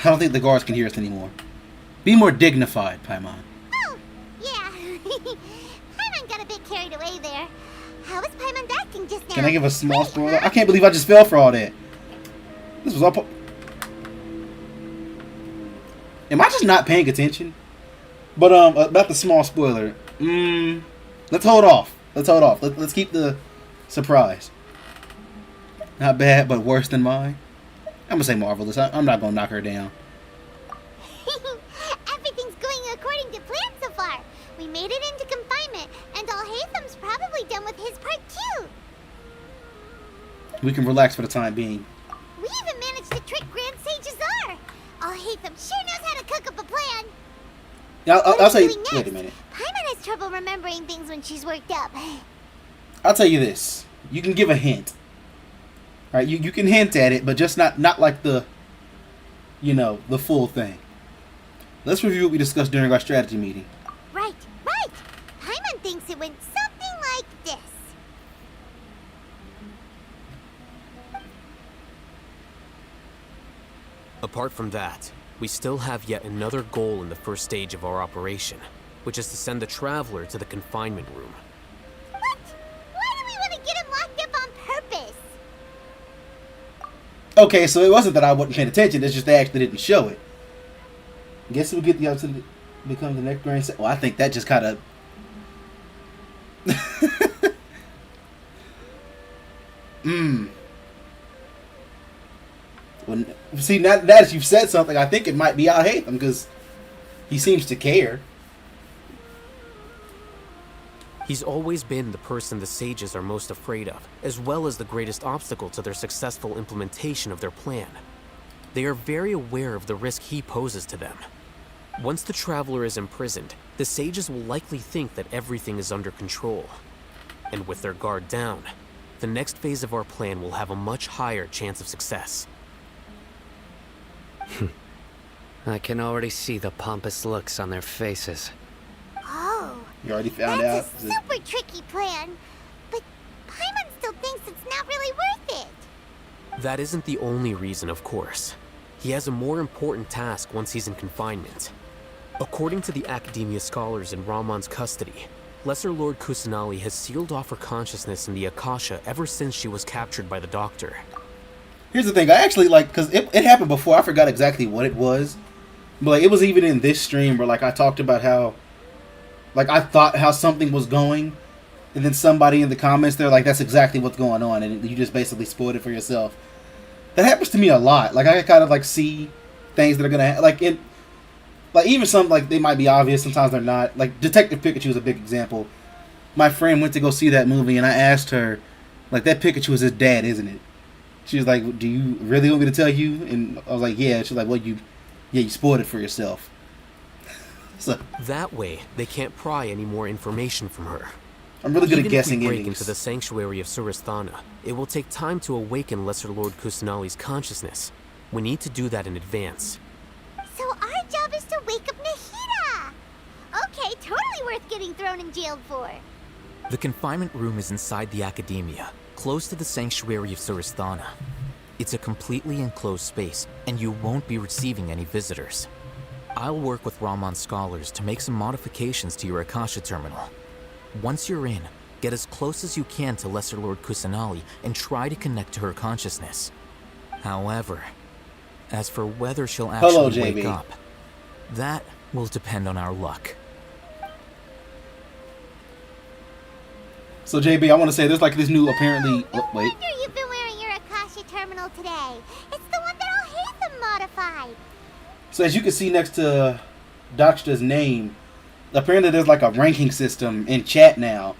I don't think the guards can hear us anymore. Be more dignified, Paimon. Oh, yeah. Paimon got a bit carried away there. How was Paimon acting just now? Can I give a small spoiler? I can't believe I just fell for all that. This was all Am I just not paying attention? But about the small spoiler. Let's hold off. Let's keep the surprise. Not bad, but worse than mine. I'm gonna say marvelous. I'm not gonna knock her down. Everything's going according to plan so far. We made it into confinement, and Alhaitham's probably done with his part too. We can relax for the time being. We even managed to trick Grand Sage Azar. Alhaitham sure knows how to cook up a plan. I'll say. Wait a minute. Paimon has trouble remembering things when she's worked up. I'll tell you this. You can give a hint. All right, you can hint at it, but just not like the, the full thing. Let's review what we discussed during our strategy meeting. Right. Paimon thinks it went something like this. Apart from that, we still have yet another goal in the first stage of our operation, which is to send the Traveler to the confinement room. What? Why do we want to get him locked up on purpose? Okay, so it wasn't that I wasn't paying attention, it's just they actually didn't show it. Guess we'll get the opportunity to become the next Grand Sage. Well, I think that just kind of... Well, see, now that you've said something, I think it might be Alhaitham, because he seems to care. He's always been the person the sages are most afraid of, as well as the greatest obstacle to their successful implementation of their plan. They are very aware of the risk he poses to them. Once the Traveler is imprisoned, the sages will likely think that everything is under control. And with their guard down, the next phase of our plan will have a much higher chance of success. I can already see the pompous looks on their faces. Oh, you already found out? That's a super tricky plan, but Paimon still thinks it's not really worth it. That isn't the only reason, of course. He has a more important task once he's in confinement. According to the Academia scholars in Ramon's custody, Lesser Lord Kusanali has sealed off her consciousness in the Akasha ever since she was captured by the Doctor. Here's the thing, I actually because it happened before, I forgot exactly what it was. But it was even in this stream where I talked about how, I thought how something was going. And then somebody in the comments, they're like, that's exactly what's going on. And you just basically spoiled it for yourself. That happens to me a lot. I kind of see things that are going to, even some, they might be obvious, sometimes they're not. Detective Pikachu is a big example. My friend went to go see that movie, and I asked her, that Pikachu is his dad, isn't it? She was like, do you really want me to tell you? And I was like, yeah. She's like, well, you spoiled it for yourself. So that way, they can't pry any more information from her. I'm really good Even at guessing if we break endings. into the sanctuary of Surasthana, it will take time to awaken Lesser Lord Kusanali's consciousness. We need to do that in advance. So our job is to wake up Nahida! Okay, totally worth getting thrown in jail for. The confinement room is inside the Academia, close to the sanctuary of Surasthana. It's a completely enclosed space, and you won't be receiving any visitors. I'll work with Ramon's scholars to make some modifications to your Akasha terminal. Once you're in, get as close as you can to Lesser Lord Kusanali and try to connect to her consciousness. However, as for whether she'll Hello, actually JB. wake up, that will depend on our luck. So JB, I want to say there's like this new apparently. No Oh, wait. wonder you've been wearing your Akasha terminal today. It's the one that all Hatham modified. So as you can see next to Dakshta's name, apparently there's like a ranking system in chat now.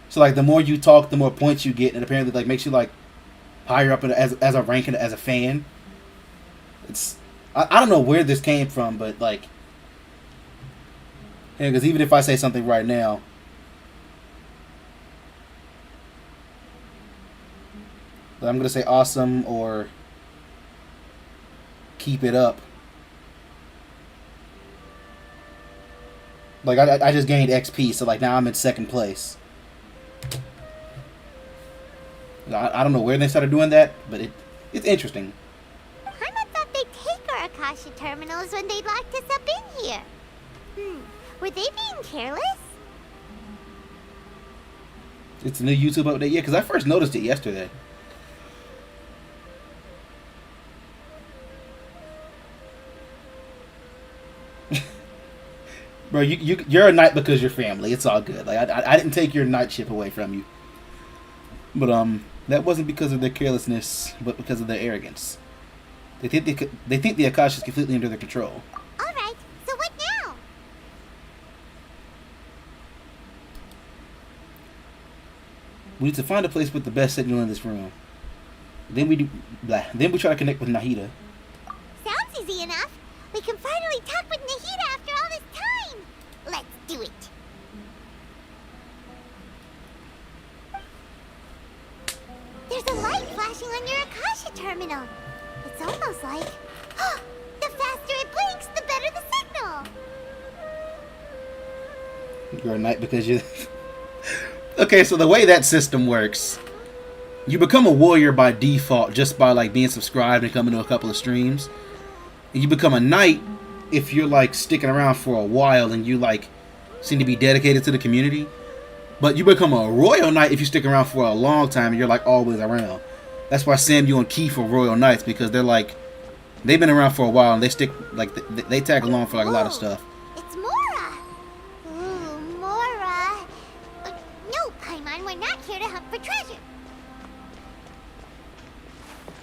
So like the more you talk, the more points you get, and apparently like makes you like higher up as a rank and as a fan. It's I don't know where this came from, but like, yeah, because even if I say something right now, I'm gonna say awesome or keep it up. Like I just gained XP, so like now I'm in second place. I don't know where they started doing that, but it's interesting. Paimon thought they'd take our Akasha terminals when they locked us up in here. Were they being careless? It's a new YouTube update, yeah, because I first noticed it yesterday. Bro, you're a knight because you're family. It's all good. Like I didn't take your knightship away from you, but that wasn't because of their carelessness, but because of their arrogance. They think the Akasha is completely under their control. All right. So what now? We need to find a place with the best signal in this room. Then we try to connect with Nahida. Sounds easy enough. We can finally talk with Nahida after all this time. Let's do it. There's a light flashing on your Akasha terminal. It's almost like... the faster it blinks, the better the signal. You're a knight because you... Okay, so the way that system works, you become a warrior by default just by like being subscribed and coming to a couple of streams. And you become a knight if you're like sticking around for a while and you like seem to be dedicated to the community. But you become a royal knight if you stick around for a long time and you're like always around. That's why Samuel and Keith are royal knights, because they're like, they've been around for a while and they stick, like they tag along for like a lot of stuff. It's Mora. Ooh, Mora. No, Paimon, we're not here to hunt for treasure.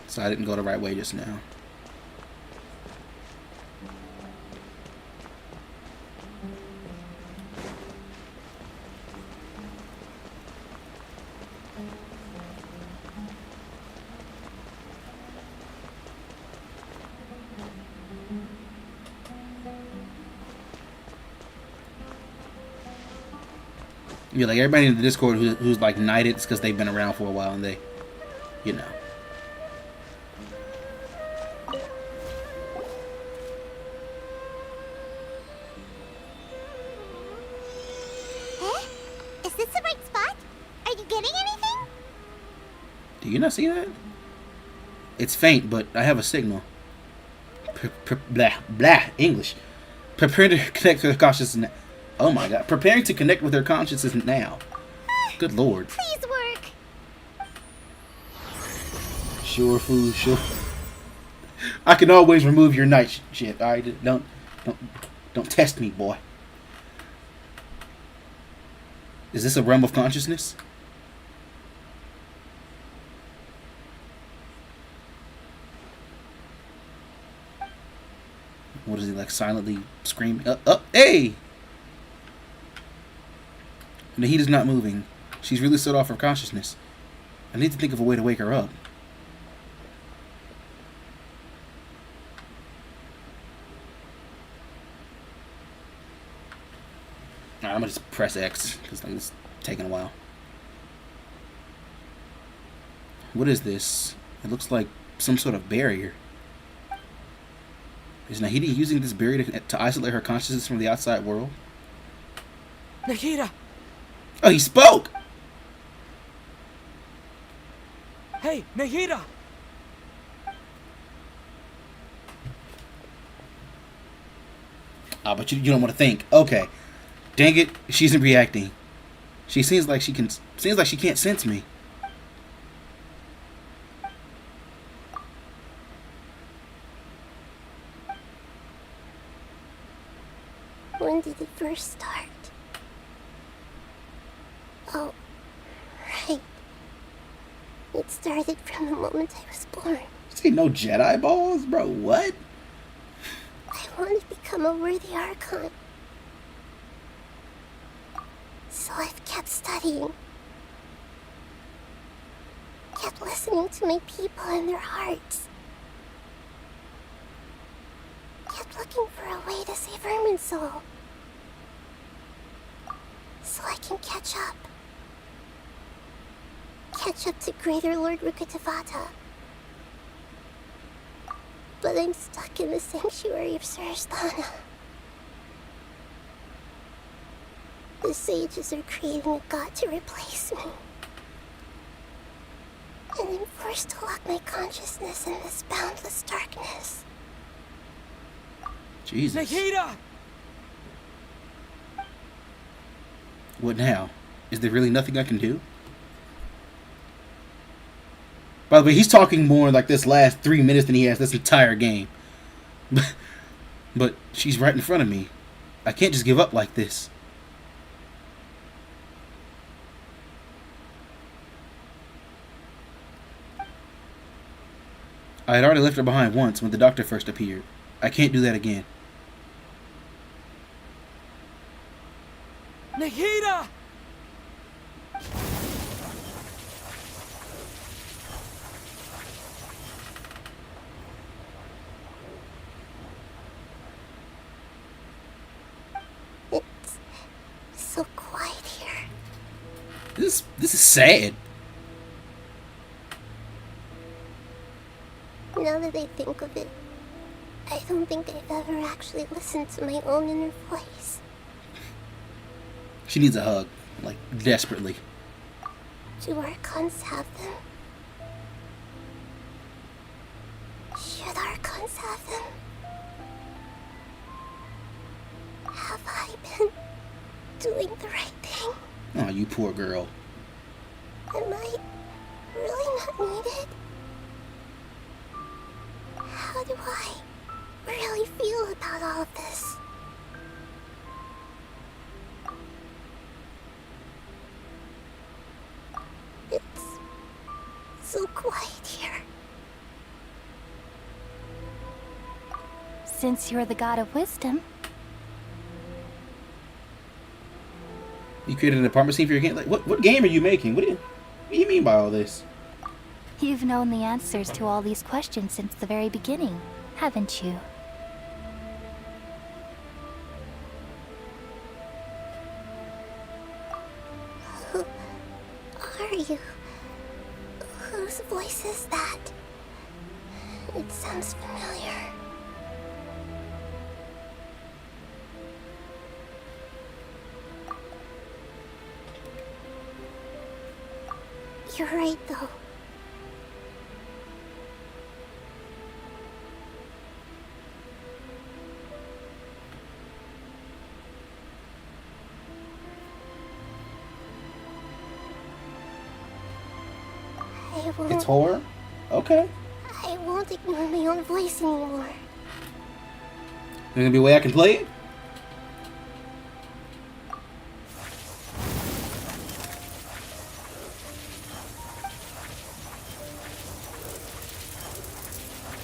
So I didn't go the right way just now. Yeah, like everybody in the Discord who's like knighted, it's because they've been around for a while and they, you know. Is this the right spot? Are you getting anything? Do you not see that? It's faint, but I have a signal. Blah, English. Preparing to connect with their consciousness. Oh my god. Preparing to connect with their consciousness now. Good lord. Please work. Sure, fool, sure. I can always remove your night shit. Alright, don't test me, boy. Is this a realm of consciousness? What is he like silently screaming? Hey! The heat is not moving. She's really set off her consciousness. I need to think of a way to wake her up. Alright, I'm gonna just press X because like, it's taking a while. What is this? It looks like some sort of barrier. Is Nahida using this barrier to isolate her consciousness from the outside world? Nahida! Oh, he spoke! Hey, Nahida! Ah, but you don't want to think. Okay. Dang it, she isn't reacting. She seems like she can't sense me. When did it first start? Oh, right. It started from the moment I was born. See, no Jedi balls? Bro, what? I want to become a worthy Archon. So I've kept studying. Kept listening to my people and their hearts. Kept looking for a way to save Irminsul. So I can catch up. Catch up to Greater Lord Rukkhadevata. But I'm stuck in the sanctuary of Surasthana. The sages are creating a god to replace me. And I'm forced to lock my consciousness in this boundless darkness. Jesus. Nahida! What now? Is there really nothing I can do? By the way, he's talking more like this last 3 minutes than he has this entire game. But she's right in front of me. I can't just give up like this. I had already left her behind once when the doctor first appeared. I can't do that again. Nahida! It's so quiet here. This is sad. Now that I think of it, I don't think I've ever actually listened to my own inner voice. She needs a hug, like desperately. Do Archons have them? Should Archons have them? Have I been doing the right thing? Oh, you poor girl. Am I really not needed? How do I really feel about all of this? It's so quiet here. Since you're the god of wisdom, You created an apartment scene for your game? Like, what game are you making? What do you mean by all this? you've known the answers to all these questions since the very beginning, haven't you? Who are you? Whose voice is that? It sounds familiar. You're right, though. It's horror? Okay. I won't ignore my own voice anymore. There's gonna be a way I can play it?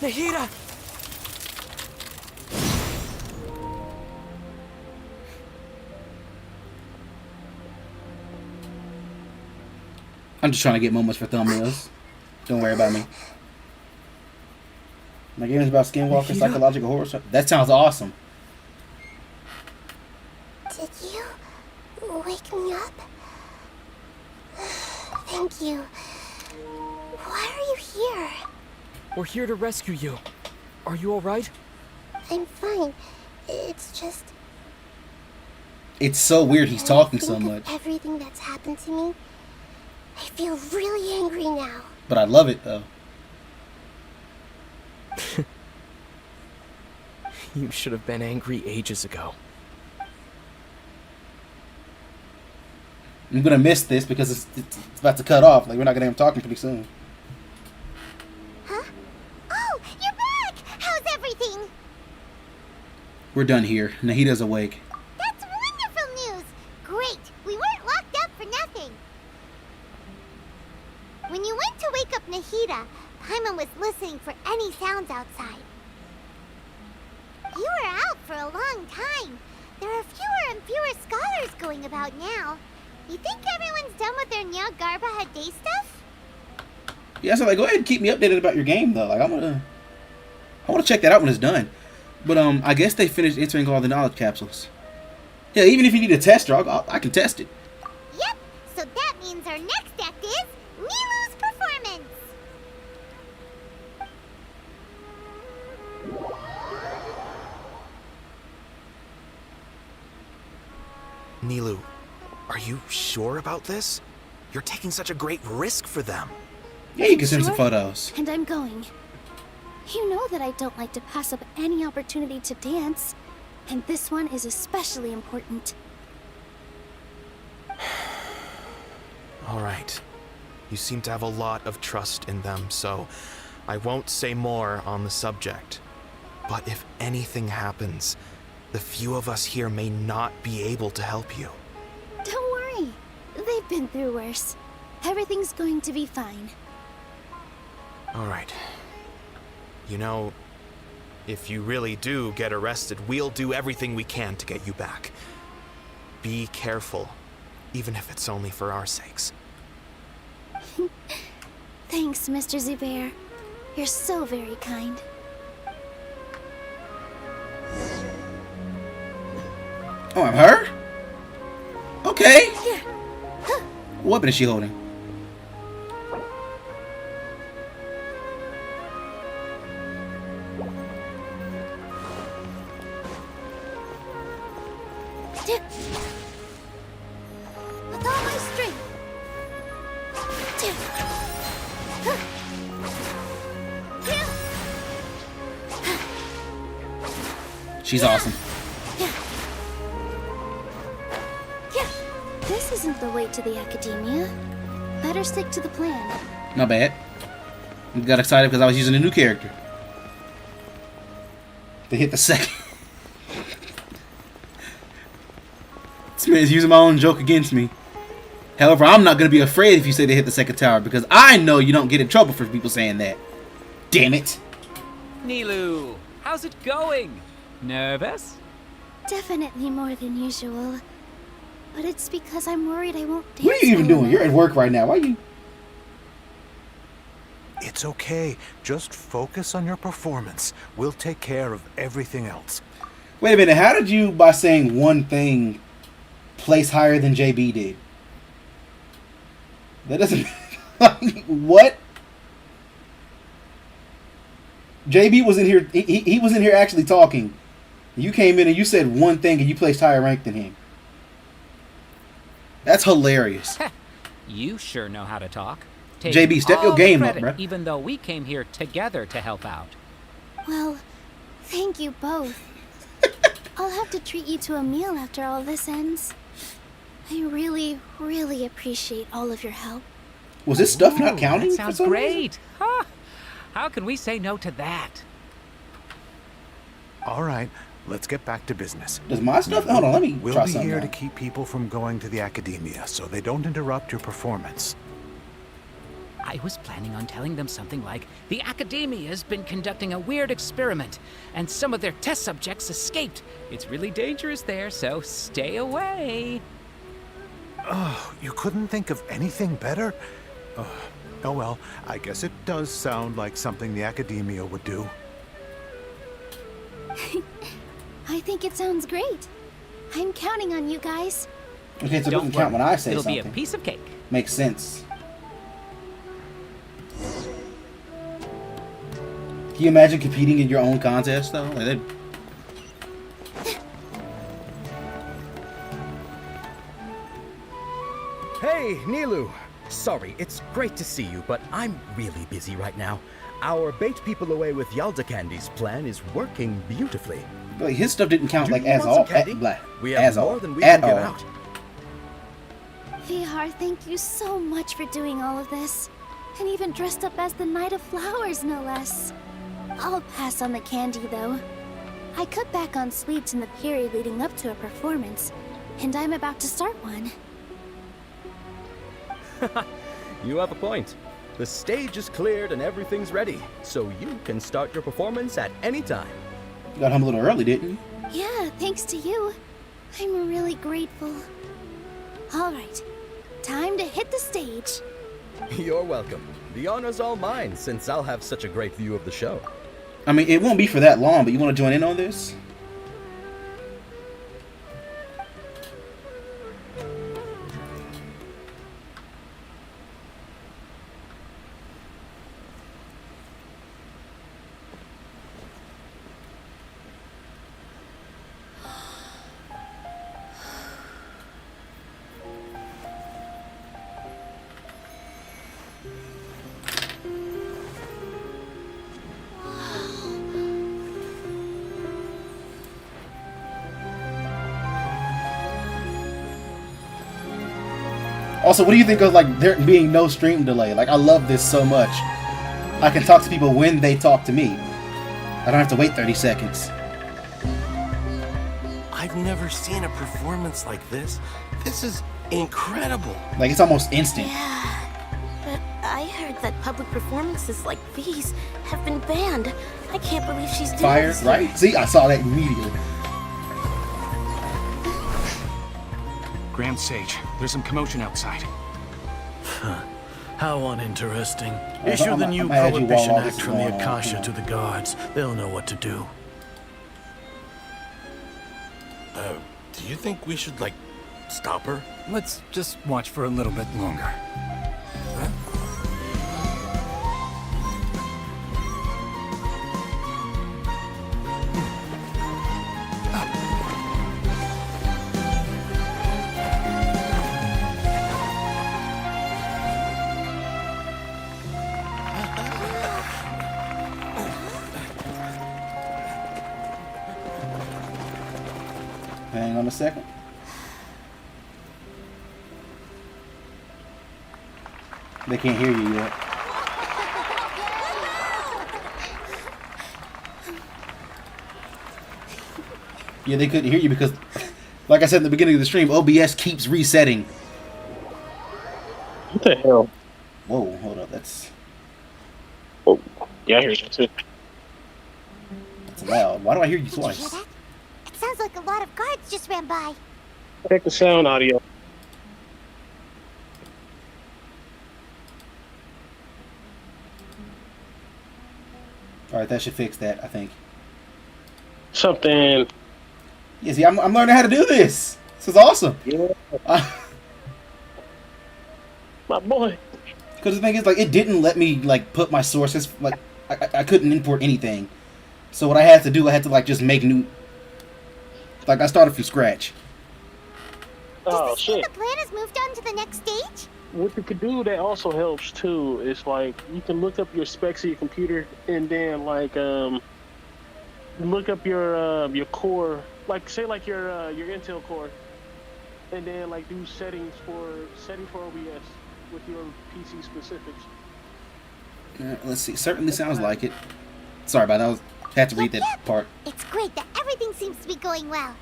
Nahida! I'm just trying to get moments for thumbnails. Don't worry about me. My game is about skinwalker psychological horror stuff. That sounds awesome. Did you wake me up? Thank you. Why are you here? We're here to rescue you. Are you alright? I'm fine. It's just... It's so weird he's talking so much. Everything that's happened to me, I feel really angry now. But I love it, though. You should have been angry ages ago. I'm gonna miss this because it's about to cut off. Like, we're not gonna have him talking pretty soon. Huh? Oh, you're back! How's everything? We're done here. Nahida's awake. That's wonderful news! Great! We weren't locked up for nothing. When you went to wake up Nahida, Paimon was listening for any sounds outside. You were out for a long time. There are fewer and fewer scholars going about now. You think everyone's done with their Nyagarba Day stuff? Yeah, so like, go ahead and keep me updated about your game, though. Like, I wanna check that out when it's done. But I guess they finished entering all the knowledge capsules. Yeah, even if you need a tester, I can test it. Yep. So that means our next act is Nilou's performance. Nilou, are you sure about this? You're taking such a great risk for them. Yeah, you can send some photos. And I'm going. You know that I don't like to pass up any opportunity to dance, and this one is especially important. All right. You seem to have a lot of trust in them, so I won't say more on the subject. But if anything happens, the few of us here may not be able to help you. Don't worry. They've been through worse. Everything's going to be fine. All right. You know, if you really do get arrested, we'll do everything we can to get you back. Be careful, even if it's only for our sakes. Thanks, Mr. Zubair. You're so very kind. Oh, I'm her? Okay. Here. What weapon is she holding? With all my strength. She's awesome. This isn't the way to the academia. Better stick to the plan. Not bad. I got excited because I was using a new character. They hit the second. This man's using my own joke against me. However, I'm not going to be afraid if you say they hit the second tower because I know you don't get in trouble for people saying that. Damn it. Nilou, how's it going? Nervous? Definitely more than usual. But it's because I'm worried I won't dance. What are you even doing? You're at work right now. Why are you? It's okay. Just focus on your performance. We'll take care of everything else. Wait a minute. How did you, by saying one thing, place higher than JB did? That doesn't... What? JB was in here... He was in here actually talking. You came in and you said one thing and you placed higher rank than him. That's hilarious. You sure know how to talk. Take JB, step your all game the up, credit, bruh. Even though we came here together to help out. Well, thank you both. I'll have to treat you to a meal after all this ends. I really, really appreciate all of your help. Was this stuff not counting? That sounds great. Huh. How can we say no to that? All right, let's get back to business. Does my stuff? Hold on, let me We'll try be something here out. to keep people from going to the academia so they don't interrupt your performance. I was planning on telling them something like, the Academia's been conducting a weird experiment, and some of their test subjects escaped. It's really dangerous there, so stay away. Oh, you couldn't think of anything better? Oh well, I guess it does sound like something the academia would do. I think it sounds great. I'm counting on you guys. Okay, so it Don't doesn't count when worry, I say it'll something. be a piece of cake. Makes sense. you imagine competing in your own contest though? Like, Hey, Nilu. Sorry, it's great to see you, but I'm really busy right now. Our bait people away with Yalda candies plan is working beautifully. like his stuff didn't count Do like you as want all. some candy? We have as more all. than we At can give all. out. Vihar, thank you so much for doing all of this. And even dressed up as the Knight of Flowers, no less. I'll pass on the candy, though. I cut back on sweets in the period leading up to a performance, and I'm about to start one. You have a point. The stage is cleared and everything's ready, so you can start your performance at any time. Got home a little early, didn't you? Yeah, thanks to you. I'm really grateful. All right, time to hit the stage. You're welcome. The honor's all mine, since I'll have such a great view of the show. I mean, it won't be for that long, but you want to join in on this? Also, what do you think of like there being no stream delay? Like, I love this so much. I can talk to people when they talk to me. I don't have to wait 30 seconds. I've never seen a performance like this. This is incredible. Like, it's almost instant. But I heard that public performances like these have been banned. I can't believe she's doing Fire, this. right? See, I saw that immediately. Grand Sage, there's some commotion outside. How uninteresting. I'm Issue the new I'm mad at you while Prohibition all this Act is from the going on, Akasha yeah. to the guards. They'll know what to do. Do you think we should, like, stop her? Let's just watch for a little bit longer. Hang on a second. They can't hear you yet. Yeah, they couldn't hear you because, like I said in the beginning of the stream, OBS keeps resetting. What the hell? Whoa, hold up, that's Oh, yeah, I hear you too. loud. Why do I hear you Did you hear twice? that? It sounds like a lot of guards just ran by. Check the sound audio. Alright, that should fix that, I think. Something. Yeah, see, I'm learning how to do this. This is awesome. Yeah. My boy. Because the thing is, like, it didn't let me, like, put my sources, like, I couldn't import anything. So what I had to do, I had to, like, just make new, like, I started from scratch. Oh shit. The plan has moved on to the next stage? What you could do that also helps too is like you can look up your specs of your computer and then like look up your core, like say like your Intel core, and then like do settings for OBS with your PC specifics. Let's see. Certainly sounds like it. Sorry about that. I was, had to read that part. It's great that everything seems to be going well.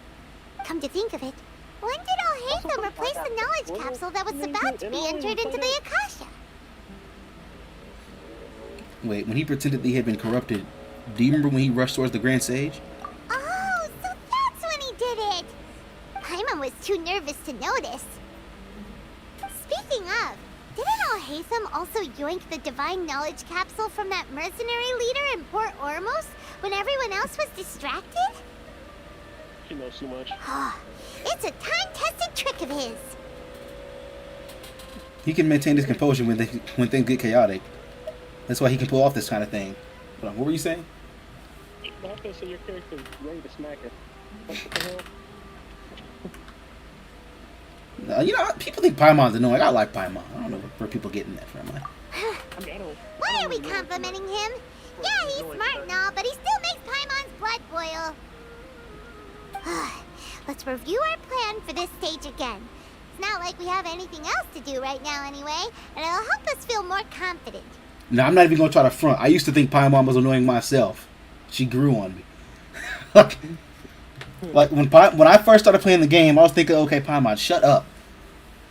Come to think of it, when did Al-Haytham replace the knowledge capsule that was about to be entered into the Akasha? Wait, when he pretended that he had been corrupted, do you remember when he rushed towards the Grand Sage? Oh, so that's when he did it! Paimon was too nervous to notice. Speaking of, didn't Al-Haytham also yoink the divine knowledge capsule from that mercenary leader in Port Ormos when everyone else was distracted? She knows too much. It's a time-tested trick of his. He can maintain his composure when things get chaotic. That's why he can pull off this kind of thing. Hold on, what were you saying? I can see your character ready to smack her. What the hell? You know, people think Paimon's annoying. I like Paimon. I don't know where people getting that from. Why are we complimenting him? Yeah, he's smart and all, but he still makes Paimon's blood boil. Let's review our plan for this stage again. It's not like we have anything else to do right now anyway, and it'll help us feel more confident. No, I'm not even gonna try to front. I used to think Paimon was annoying myself. She grew on me. Like when I first started playing the game, I was thinking, okay, Paimon, shut up.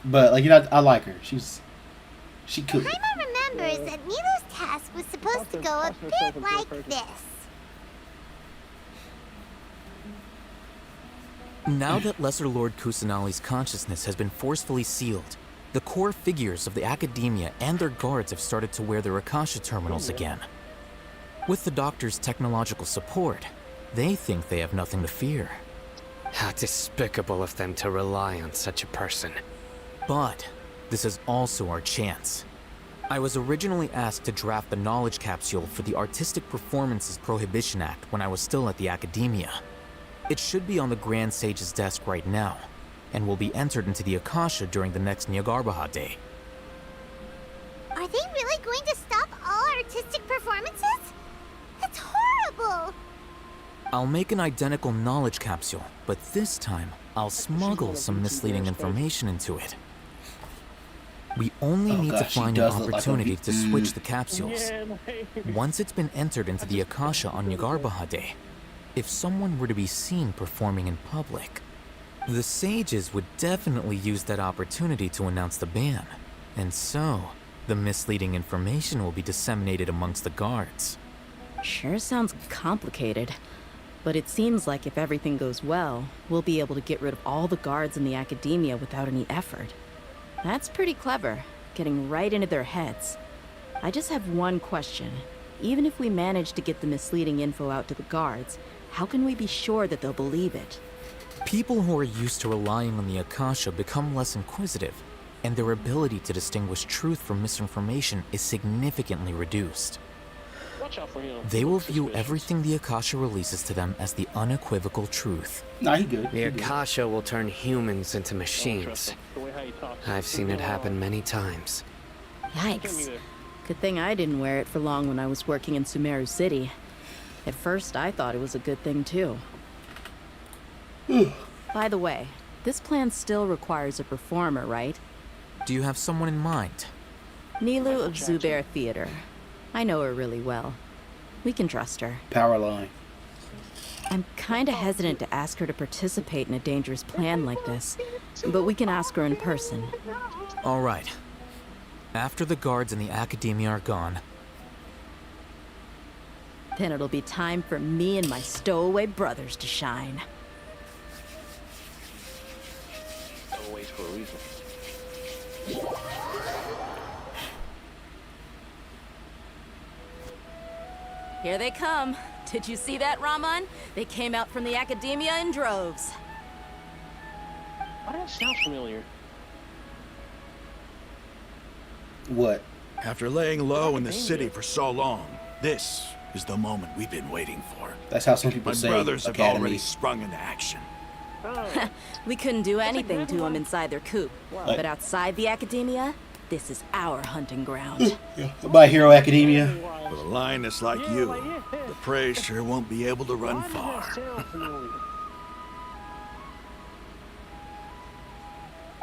But like, you know, I like her. She could. Paimon remembers that Nilu's task was supposed to go a bit like this. Now that Lesser Lord Kusanali's consciousness has been forcefully sealed, the core figures of the Academia and their guards have started to wear their Akasha terminals again. With the Doctor's technological support, they think they have nothing to fear. How despicable of them to rely on such a person. But this is also our chance. I was originally asked to draft the knowledge capsule for the Artistic Performances Prohibition Act when I was still at the Academia. It should be on the Grand Sage's desk right now, and will be entered into the Akasha during the next Nyargarbaha Day. Are they really going to stop all artistic performances? That's horrible! I'll make an identical knowledge capsule, but this time, I'll smuggle some misleading information into it. We only need to find an opportunity to switch the capsules. Once it's been entered into the Akasha on Nyargarbaha Day, if someone were to be seen performing in public, the sages would definitely use that opportunity to announce the ban, and so the misleading information will be disseminated amongst the guards. Sure sounds complicated, but it seems like if everything goes well, we'll be able to get rid of all the guards in the Academia without any effort. That's pretty clever, getting right into their heads. I just have one question. Even if we manage to get the misleading info out to the guards, how can we be sure that they'll believe it? People who are used to relying on the Akasha become less inquisitive, and their ability to distinguish truth from misinformation is significantly reduced. Watch out for him. They will view everything the Akasha releases to them as the unequivocal truth. Nah, he good. The Akasha will turn humans into machines. I've seen it happen many times. Yikes. Good thing I didn't wear it for long when I was working in Sumeru City. At first, I thought it was a good thing, too. By the way, this plan still requires a performer, right? Do you have someone in mind? Nilu of Zubair Theater. I know her really well. We can trust her. Power line. I'm kinda hesitant to ask her to participate in a dangerous plan like this, but we can ask her in person. All right. After the guards in the Academia are gone, then it'll be time for me and my stowaway brothers to shine. Always for a reason. Here they come. Did you see that, Raman? They came out from the Academia in droves. Why does that sound familiar? What? After laying low in the city for so long, this is the moment we've been waiting for. That's how some people say My brothers have Academy. already sprung into action. We couldn't do anything to them inside their coop. But outside the Academia, this is our hunting ground. My Hero Academia. With a lioness like you, the prey sure won't be able to run far.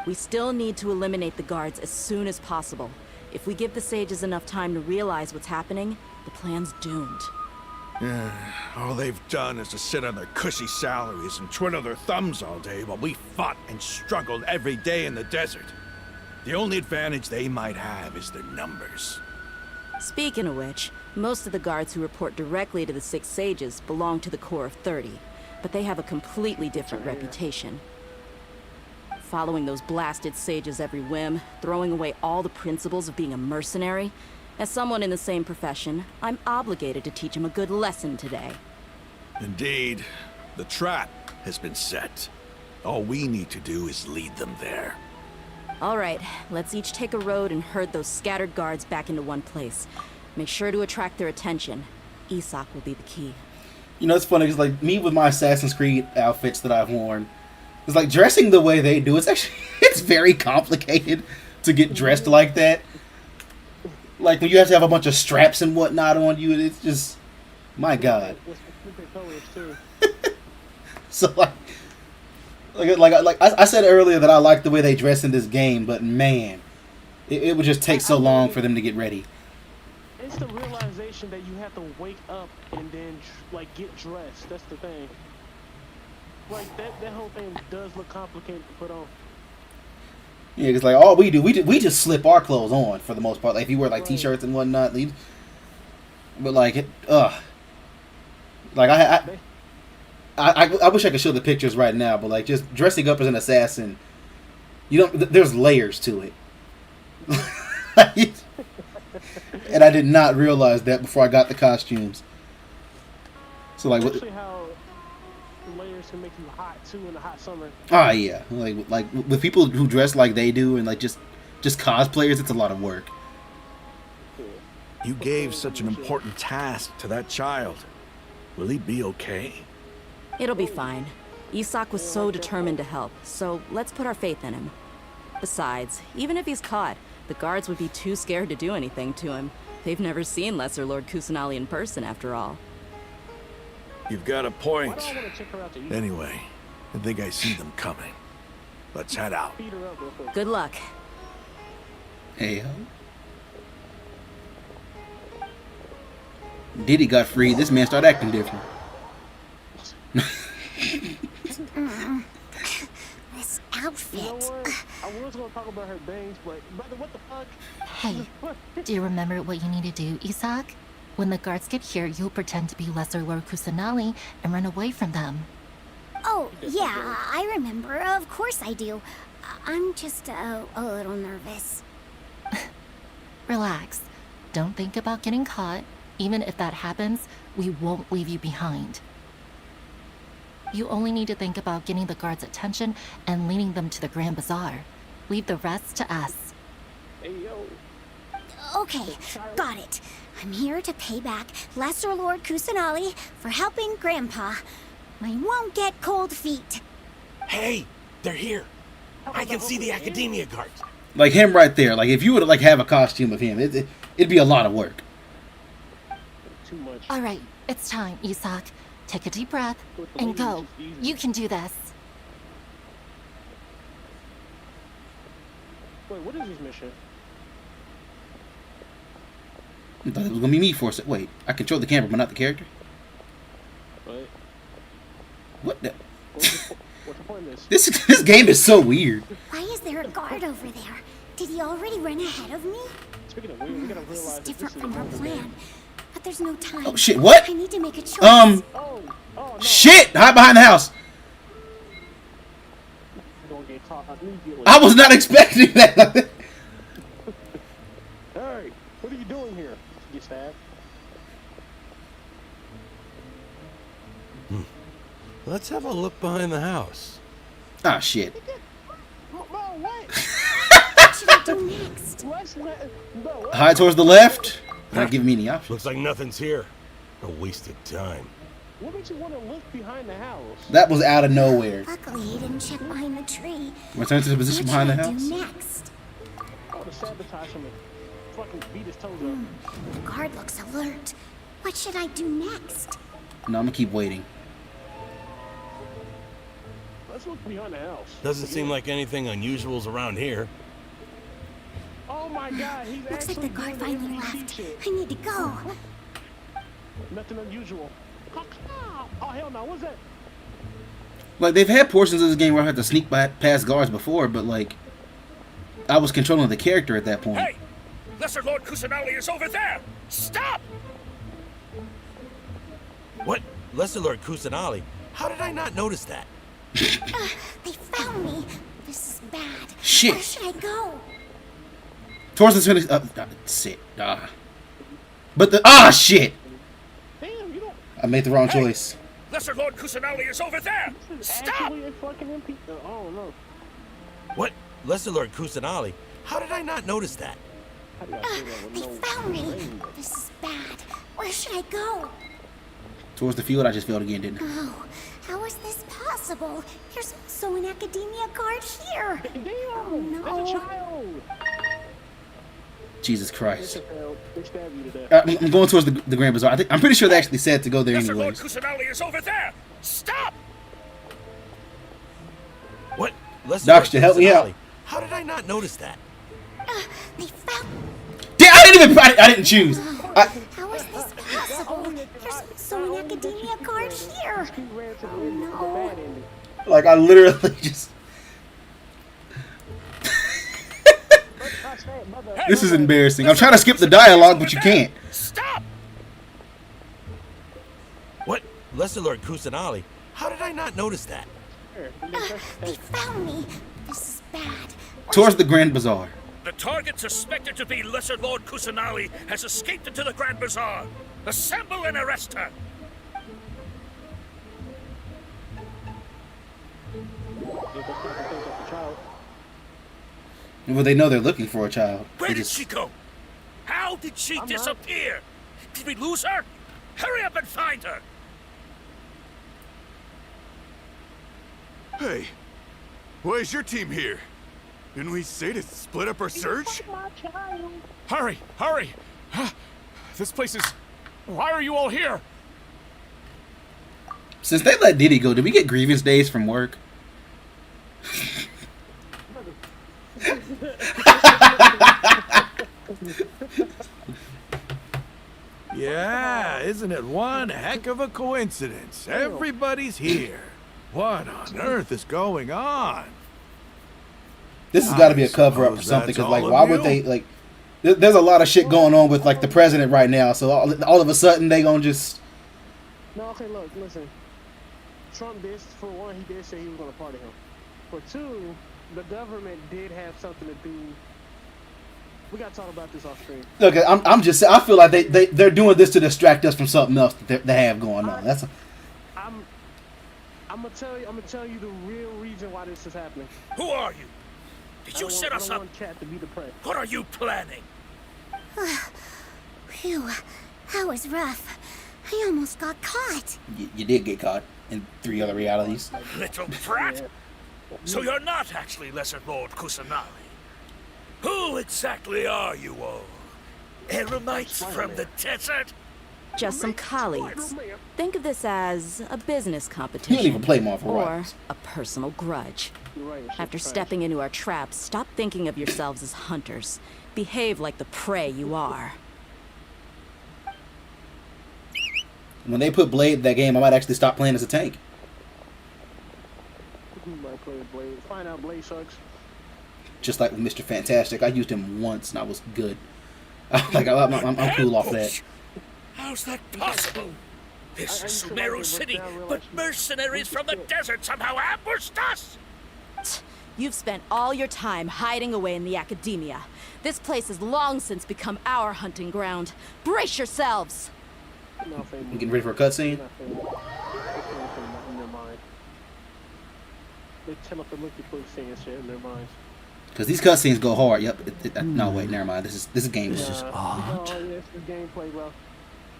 We still need to eliminate the guards as soon as possible. If we give the sages enough time to realize what's happening, the plan's doomed. All they've done is to sit on their cushy salaries and twiddle their thumbs all day while we fought and struggled every day in the desert. The only advantage they might have is their numbers. Speaking of which, most of the guards who report directly to the 6 sages belong to the Corps of 30, but they have a completely different reputation. Following those blasted sages every whim, throwing away all the principles of being a mercenary. As someone in the same profession, I'm obligated to teach them a good lesson today. Indeed, the trap has been set. All we need to do is lead them there. All right, let's each take a road and herd those scattered guards back into one place. Make sure to attract their attention. Isak will be the key. You know, it's funny because like me with my Assassin's Creed outfits that I've worn, it's like dressing the way they do. It's actually it's very complicated to get dressed like that. Like when you have to have a bunch of straps and whatnot on you, it's just my God. So like I said earlier that I like the way they dress in this game, but man, it would just take so long for them to get ready. It's the realization that you have to wake up and then like get dressed. That's the thing. Like that whole thing does look complicated to put on. Yeah, because like all we do, we just slip our clothes on for the most part. Like if you wear like t-shirts and whatnot, but like like I wish I could show the pictures right now, but like just dressing up as an assassin, you don't. There's layers to it, and I did not realize that before I got the costumes. So like, especially how layers can make you hot too in the hot summer. Ah, yeah, like with people who dress like they do and like just cosplayers, it's a lot of work. You gave such an important task to that child. Will he be okay? It'll be fine. Isak was so determined to help, so let's put our faith in him. Besides, even if he's caught, the guards would be too scared to do anything to him. They've never seen Lesser Lord Kusanali in person, after all. You've got a point. Anyway, I think I see them coming. Let's head out. Good luck. Hey, Diddy got freed. This man started acting different. This outfit. You know what? I was gonna talk about her bangs, but brother, what the fuck? Hey, do you remember what you need to do, Isak? When the guards get here, you'll pretend to be Lesser Lord Kusanali and run away from them. Oh, yeah, I remember. Of course I do. I'm just a little nervous. Relax. Don't think about getting caught. Even if that happens, we won't leave you behind. You only need to think about getting the guards' attention and leading them to the Grand Bazaar. Leave the rest to us. Hey, yo. Okay, got it. I'm here to pay back Lesser Lord Kusanali for helping Grandpa. I won't get cold feet. Hey, they're here. I can see the Academia guards. Like him right there. Like if you would like have a costume of him, it'd be a lot of work. Too much. All right, it's time, Isak. Take a deep breath and go. You can do this. Wait, what is this mission? I thought it was gonna be me for a sec. Wait, I control the camera, but not the character. What? What the? What's the point of this? This game is so weird. Why is there a guard over there? Did he already run ahead of me? Speaking of weird, we gotta This is realize different from our plan. But there's no time. Oh shit! What? I need to make a choice. Oh, no. Shit! Hide behind the house. You're gonna get caught immediately. I was not expecting that. Hey, what are you doing here? Get stabbed. Let's have a look behind the house. Ah shit. Mom, what? What should I do next? Hide towards the left. Not giving me any options. Looks like nothing's here. A wasted time. What makes you want to look behind the house? That was out of nowhere. Luckily, he didn't check behind the tree. Return to the position behind the What house. I should I do next? want to sabotage him and fucking beat his toes up. The guard looks alert. What should I do next? No, I'm gonna keep waiting. Let's look behind the house. Doesn't seem like anything unusual's around here. Oh my god, he's Looks like actually the guard doing finally NPC left. shit. I need to go. Nothing unusual. Oh hell no, what's that? Like they've had portions of this game where I had to sneak past guards before, but like I was controlling the character at that point. Hey! Lesser Lord Kusanali is over there! Stop! What? Lesser Lord Kusanali? How did I not notice that? They found me. This is bad. Shit. Where should I go? Towards the finish. Shit. But shit. Damn, you don't. I made the wrong choice. Lesser Lord Kusanali is over there! Stop! Actually a fucking NPC. Oh no. What? Lesser Lord Kusanali? How did I not notice that? They found me. This is bad. Where should I go? Towards the field, I just failed again, didn't I? Oh, how is this possible? There's also an academia guard here. Oh no. There's a child. Jesus Christ. They stabbed you to death. I'm going towards the Grand Bazaar. I'm pretty sure they actually said to go there Lesser Lord anyways. Kusanali is over there! Stop! What? Lesser Doctor, Lord help me out. Kusanali? How did I not notice that? They found. Damn, I didn't choose. How is this possible? There's also an academia guard here. Oh no. Like I literally just. This is embarrassing. I'm trying to skip the dialogue, but you can't. Stop! What? Lesser Lord Kusanali? How did I not notice that? They found me. This is bad. Towards the Grand Bazaar. The target suspected to be Lesser Lord Kusanali has escaped into the Grand Bazaar. Assemble and arrest her. Well, they know they're looking for a child. Where They did just- she go? How did she disappear? Did we lose her? Hurry up and find her! Hey, why is your team here? Didn't we say to split up our search? Hurry, hurry! This place is... Why are you all here? Since they let Diddy go, did we get grievance days from work? Yeah, isn't it one heck of a coincidence? Everybody's here. What on earth is going on? This has got to be a cover up or suppose something. that's Because like, all why of would you? they like? There's a lot of shit going on with like the president right now. So all of a sudden they gonna just. No, okay, look, listen. Trump did, for one, he did say he was going to pardon him. For two, the government did have something to do. We got to talk about this off screen. Look, I'm just. I feel like they're doing this to distract us from something else that they have going on. That's. I'm gonna tell you the real reason why this is happening. Who are you? Did you set us I up? don't want Chat to be depressed. What are you planning? Phew, that was rough. I almost got caught. You did get caught in 3 other realities. Little brat? So you're not actually Lesser Lord Kusanali. Who exactly are you all? Eremites from the desert? Just some colleagues. Think of this as a business You competition. don't even play Marvel or Rivals. a personal grudge. You're right, shit's After trash. stepping into our traps, stop thinking of yourselves as hunters. Behave like the prey you are. When they put Blade in that game, I might actually stop playing as a tank. You might play Blade. Find out Blade sucks. Just like with Mr. Fantastic, I used him once and I was good. I'm cool off that. How's that possible? This is Sumeru City, but mercenaries from the desert somehow ambushed us! You've spent all your time hiding away in the academia. This place has long since become our hunting ground. Brace yourselves! No, Faye, You getting ready for a cutscene? not Faye. It's in their mind. They telepathically saying shit in their minds. Because these cutscenes go hard. Yep. No, wait, never mind. This is game. This is odd. Oh, yeah, it's the gameplay, bro.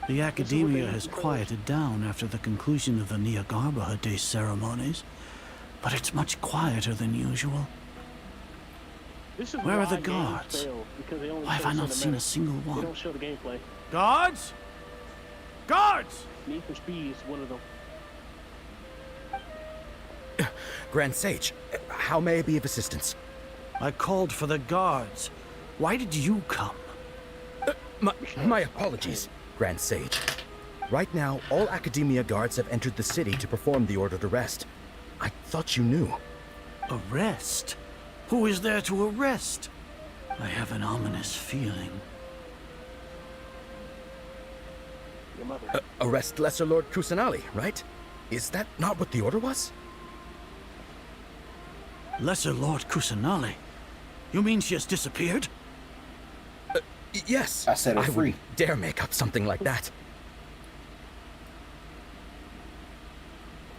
The academia has quieted down after the conclusion of the Niagarbha Day ceremonies, but it's much quieter than usual. This is Where are why the games guards? fail, because they only Why have show I not seen a cinematics. single They one? don't show the gameplay. Guards? Guards! Need for Speed is one of them. Grand Sage, how may I be of assistance? I called for the guards. Why did you come? My apologies, Grand Sage. Right now, all Academia guards have entered the city to perform the ordered arrest. I thought you knew. Arrest? Who is there to arrest? I have an ominous feeling. Your mother. Arrest Lesser Lord Kusanali, right? Is that not what the order was? Lesser Lord Kusanali? You mean she has disappeared? Yes. I set her I free. wouldn't dare make up something like that.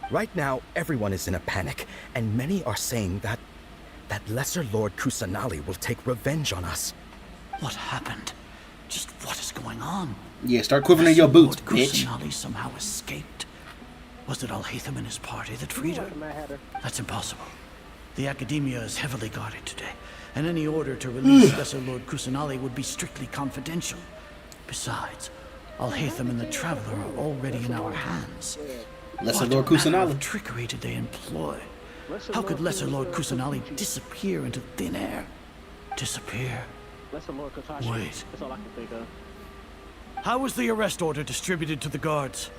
Right now, everyone is in a panic, and many are saying that Lesser Lord Kusanali will take revenge on us. What happened? Just what is going on? Yeah, start quivering your boots, Lord bitch. Kusanali somehow escaped. Was it Alhaitham and his party that freed her? That's impossible. The Academia is heavily guarded today, and any order to release Lesser Lord Kusanali would be strictly confidential. Besides, Alhaitham and the Traveler are already in our hands. Lesser What Lord manner Kusanali. of trickery did they employ? How could Lesser Lord Kusanali disappear into thin air? Disappear? Wait. That's all I can think of. How was the arrest order distributed to the guards?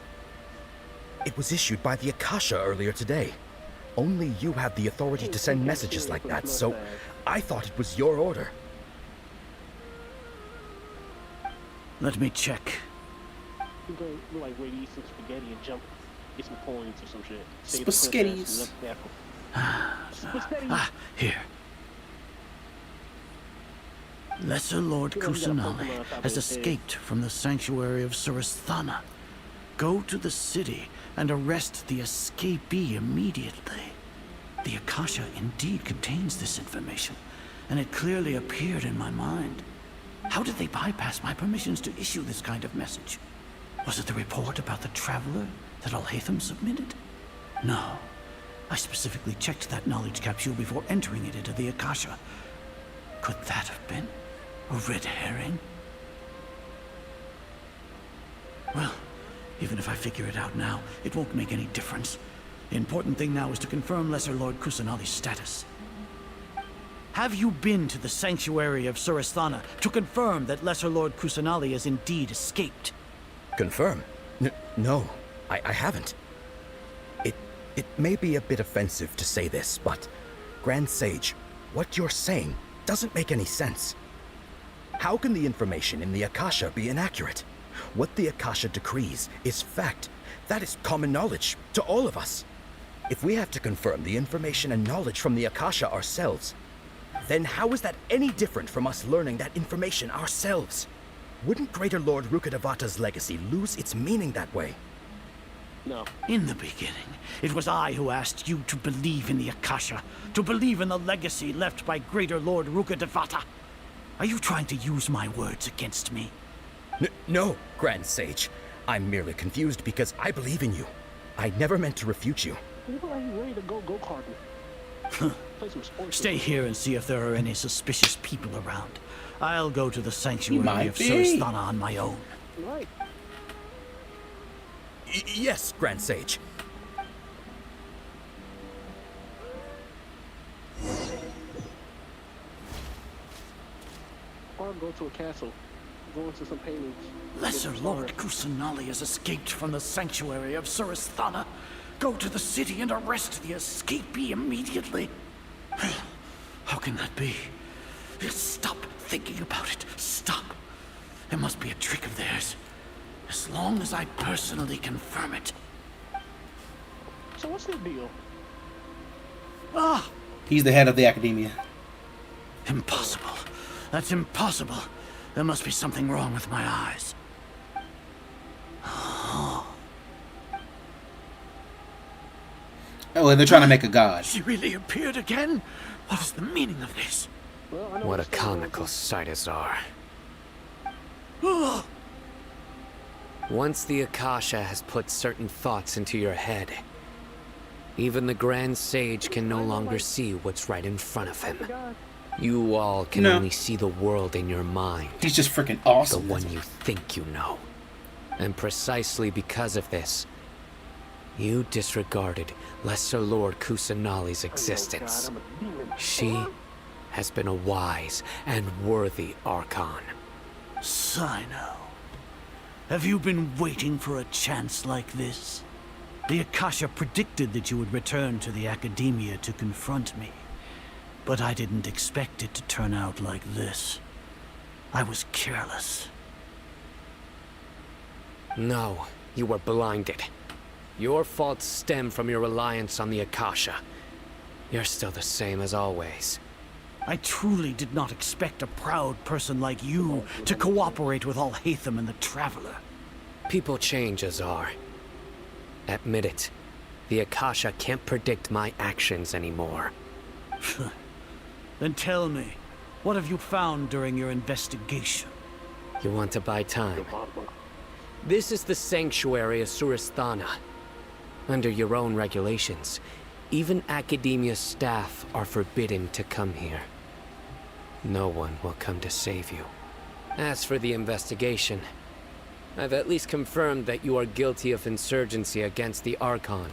It was issued by the Akasha earlier today. Only you have the authority to send messages like that, so I thought it was your order. Let me check. You go like where you eat some spaghetti and jump, get some coins or some shit. Save the Spaghettis. princess. Here. Lesser Lord Kusanali has escaped from the sanctuary of Surasthana. Go to the city and arrest the escapee immediately. The Akasha indeed contains this information, and it clearly appeared in my mind. How did they bypass my permissions to issue this kind of message? Was it the report about the Traveler that Alhaitham submitted? No. I specifically checked that knowledge capsule before entering it into the Akasha. Could that have been a red herring? Well, even if I figure it out now, it won't make any difference. The important thing now is to confirm Lesser Lord Kusanali's status. Have you been to the sanctuary of Surasthana to confirm that Lesser Lord Kusanali has indeed escaped? Confirm? No, I haven't. It may be a bit offensive to say this, but Grand Sage, what you're saying doesn't make any sense. How can the information in the Akasha be inaccurate? What the Akasha decrees is fact. That is common knowledge to all of us. If we have to confirm the information and knowledge from the Akasha ourselves, then how is that any different from us learning that information ourselves? Wouldn't Greater Lord Rukkhadevata's legacy lose its meaning that way? No. In the beginning, it was I who asked you to believe in the Akasha, to believe in the legacy left by Greater Lord Rukkhadevata. Are you trying to use my words against me? No, Grand Sage. I'm merely confused because I believe in you. I never meant to refute you. You look like you're ready to go go-karting. Play some sports. Stay here and see if there are any suspicious people around. I'll go to the sanctuary might of be. Surasthana on my own. Right. Yes, Grand Sage. Or go to a castle. Go into some paintings. Lesser Lord Kusanali has escaped from the sanctuary of Surasthana. Go to the city and arrest the escapee immediately. How can that be? Stop thinking about it. Stop. It must be a trick of theirs. As long as I personally confirm it. So what's the deal? Ah! He's the head of the Academia. Impossible. That's impossible. There must be something wrong with my eyes. Oh, and they're trying to make a god. She really appeared again? What is the meaning of this? What a comical sight is are. Once the Akasha has put certain thoughts into your head, even the Grand Sage can no longer see what's right in front of him. You all can only see the world in your mind. He's just freaking awesome. The one you think you know. And precisely because of this, you disregarded Lesser Lord Kusanali's existence. She has been a wise and worthy Archon. Sino, have you been waiting for a chance like this? The Akasha predicted that you would return to the Academia to confront me. But I didn't expect it to turn out like this. I was careless. No, you were blinded. Your faults stem from your reliance on the Akasha. You're still the same as always. I truly did not expect a proud person like you to cooperate with Alhaitham and the Traveler. People change, Azar. Admit it. The Akasha can't predict my actions anymore. Then tell me, what have you found during your investigation? You want to buy time? This is the sanctuary of Surasthana. Under your own regulations, even Academia staff are forbidden to come here. No one will come to save you. As for the investigation, I've at least confirmed that you are guilty of insurgency against the Archon.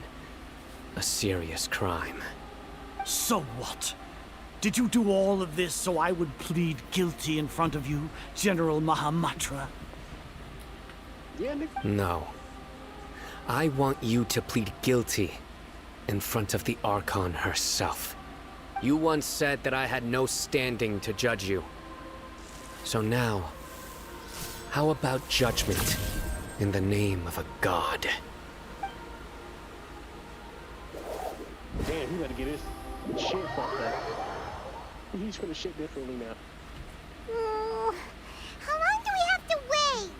A serious crime. So what? Did you do all of this so I would plead guilty in front of you, General Mahamatra? No. I want you to plead guilty in front of the Archon herself. You once said that I had no standing to judge you. So now, how about judgment in the name of a god? Damn, he better get his shit fucked up. He's gonna shit differently now. How long do we have to wait?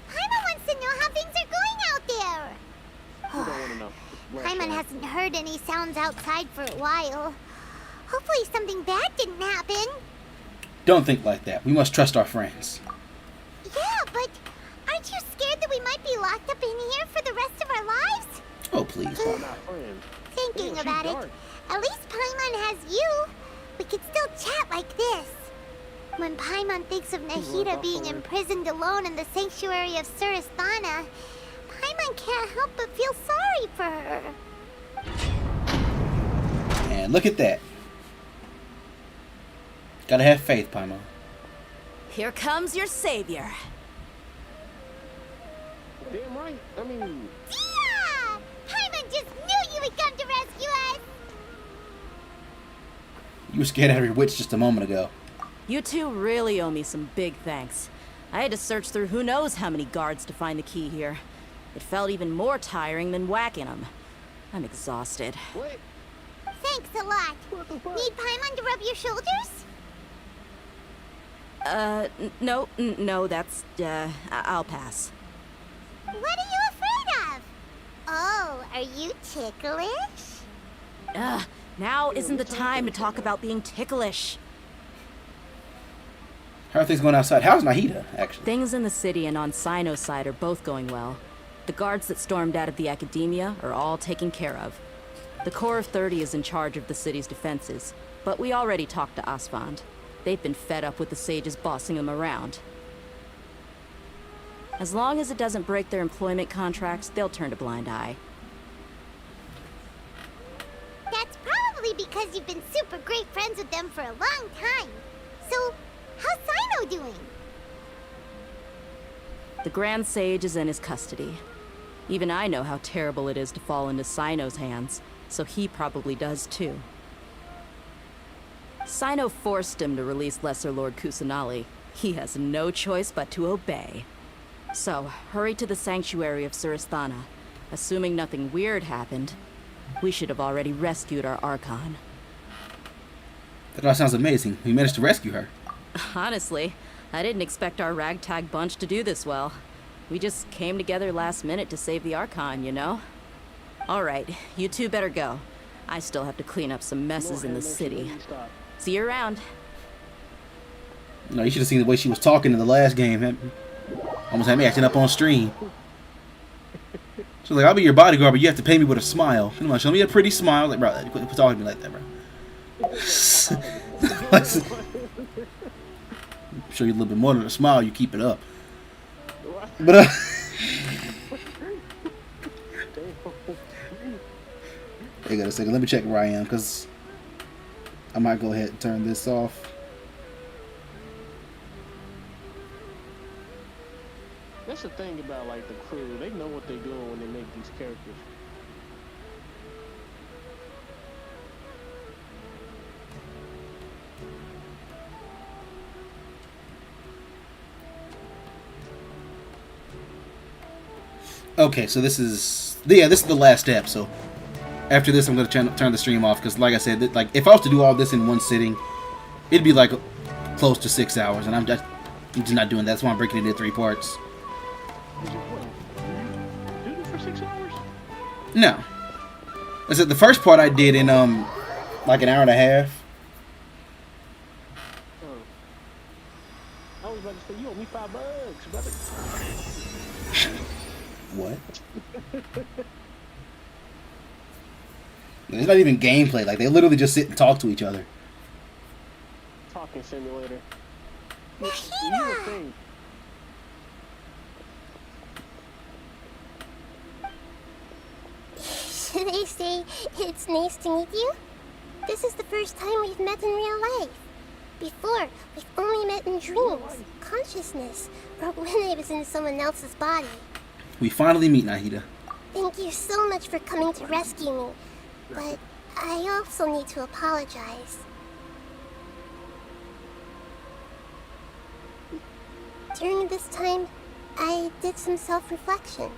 Paimon wants to know how things are going out there. We don't want to know. Paimon hasn't heard any sounds outside for a while. Hopefully something bad didn't happen. Don't think like that. We must trust our friends. Yeah, but aren't you scared that we might be locked up in here for the rest of our lives? Oh, please. Thinking about it, at least Paimon has you. We could still chat like this. When Paimon thinks of Nahida being imprisoned alone in the sanctuary of Surasthana, Paimon can't help but feel sorry for her. And look at that. Gotta have faith, Paimon. Here comes your savior. Damn right. I mean... Yeah! Paimon just knew you would come to rescue us! You were scared out of your wits just a moment ago. You two really owe me some big thanks. I had to search through who knows how many guards to find the key here. It felt even more tiring than whacking them. I'm exhausted. What? Thanks a lot. Need Paimon to rub your shoulders? No, that's, I'll pass. What are you afraid of? Oh, are you ticklish? Now isn't the time to talk about being ticklish. How are things going outside? How's Nahida, actually? Things in the city and on Sino's side are both going well. The guards that stormed out of the Academia are all taken care of. The Corps of 30 is in charge of the city's defenses, but we already talked to Asfand. They've been fed up with the sages bossing them around. As long as it doesn't break their employment contracts, they'll turn a blind eye. That's probably because you've been super great friends with them for a long time. So, how's Sino doing? The Grand Sage is in his custody. Even I know how terrible it is to fall into Sino's hands, so he probably does too. Sino forced him to release Lesser Lord Kusanali. He has no choice but to obey. So, hurry to the sanctuary of Surasthana. Assuming nothing weird happened, we should have already rescued our Archon. That all sounds amazing. We managed to rescue her. Honestly, I didn't expect our ragtag bunch to do this well. We just came together last minute to save the Archon, you know? Alright, you two better go. I still have to clean up some messes in the city. See you around. No, you should have seen the way she was talking in the last game. Almost had me acting up on stream. She's like, I'll be your bodyguard, but you have to pay me with a smile. Come on, show me a pretty smile. Like, bro, quit talking to me like that, bro. Show you a little bit more than a smile, you keep it up. But, Hang on a second, let me check where I am, because I might go ahead and turn this off. That's the thing about, like, the crew. They know what they're doing when they make these characters. Okay, so this is the last step. So after this, I'm gonna turn the stream off because, like I said, like if I was to do all this in one sitting, it'd be like close to 6 hours, and I'm just not doing that. That's why I'm breaking it into 3 parts. Did you for 6 hours? No, I said the first part I did in like an hour and a half. I was about to say, you owe me $5, brother. What? It's not even gameplay. Like, they literally just sit and talk to each other. Talking simulator. Nahida! Should I say it's nice to meet you? This is the first time we've met in real life. Before, we've only met in dreams, consciousness, or when I was in someone else's body. We finally meet, Nahida. Thank you so much for coming to rescue me, but I also need to apologize. During this time, I did some self-reflection.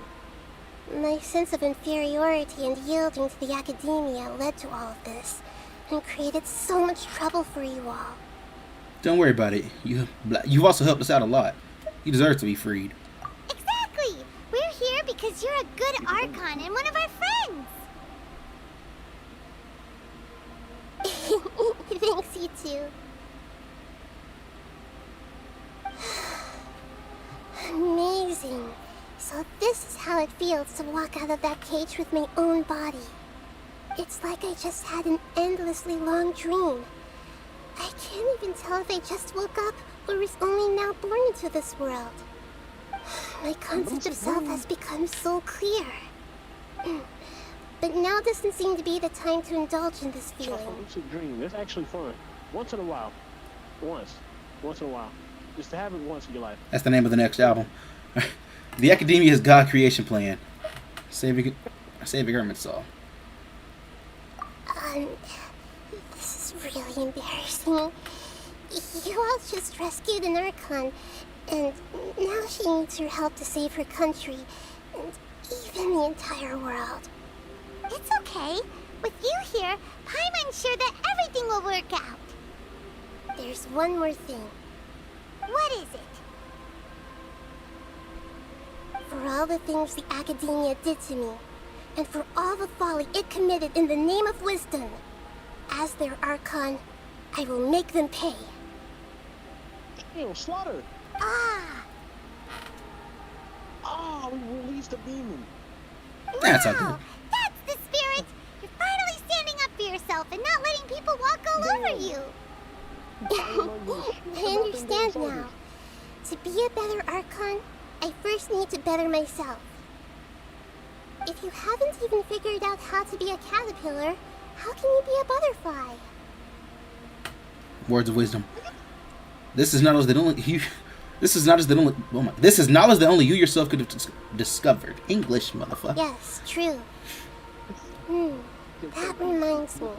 My sense of inferiority and yielding to the academia led to all of this, and created so much trouble for you all. Don't worry about it. You've also helped us out a lot. You deserve to be freed. Exactly! We're here because you're a good Archon and one of our friends! Thanks, you too. Amazing. So this is how it feels to walk out of that cage with my own body. It's like I just had an endlessly long dream. I can't even tell if I just woke up or was only now born into this world. My concept of self has become so clear. But now doesn't seem to be the time to indulge in this feeling. Lucid dream. That's actually fun. Once in a while. Once in a while. Just to have it once in your life. That's the name of the next album. The Academia's God creation plan. Saving Hermit Saw. This is really embarrassing. You all just rescued an Archon, and now she needs your help to save her country, and even the entire world. It's okay. With you here, Paimon's sure that everything will work out. There's one more thing. What is it? For all the things the Academia did to me, and for all the folly it committed in the name of wisdom, as their Archon, I will make them pay. Damn, slaughter! Ah! Oh, we released a demon. That's how good. That's the spirit! You're finally standing up for yourself and not letting people walk all over you! I understand now. To be a better Archon, I first need to better myself. If you haven't even figured out how to be a caterpillar, how can you be a butterfly? Words of wisdom. This is knowledge that only you. This is knowledge that only. Oh my, this is knowledge that only you yourself could have discovered. English, motherfucker. Yes, true. That reminds me.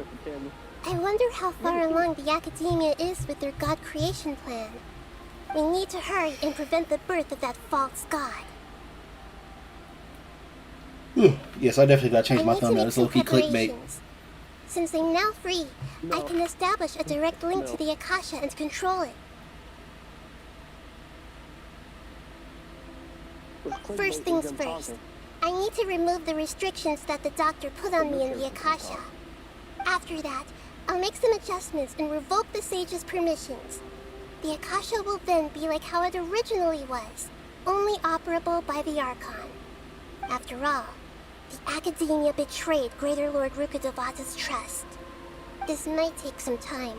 I wonder how far along the Academia is with their God creation plan. We need to hurry and prevent the birth of that false god. Yes, I definitely gotta change my thumbnail. It's low-key clickbait. Since I'm now free, I can establish a direct link to the Akasha and control it. First things first, I need to remove the restrictions that the doctor put on me in the Akasha. After that, I'll make some adjustments and revoke the sage's permissions. The Akasha will then be like how it originally was, only operable by the Archon. After all, the Academia betrayed Greater Lord Rukkhadevata's trust. This might take some time.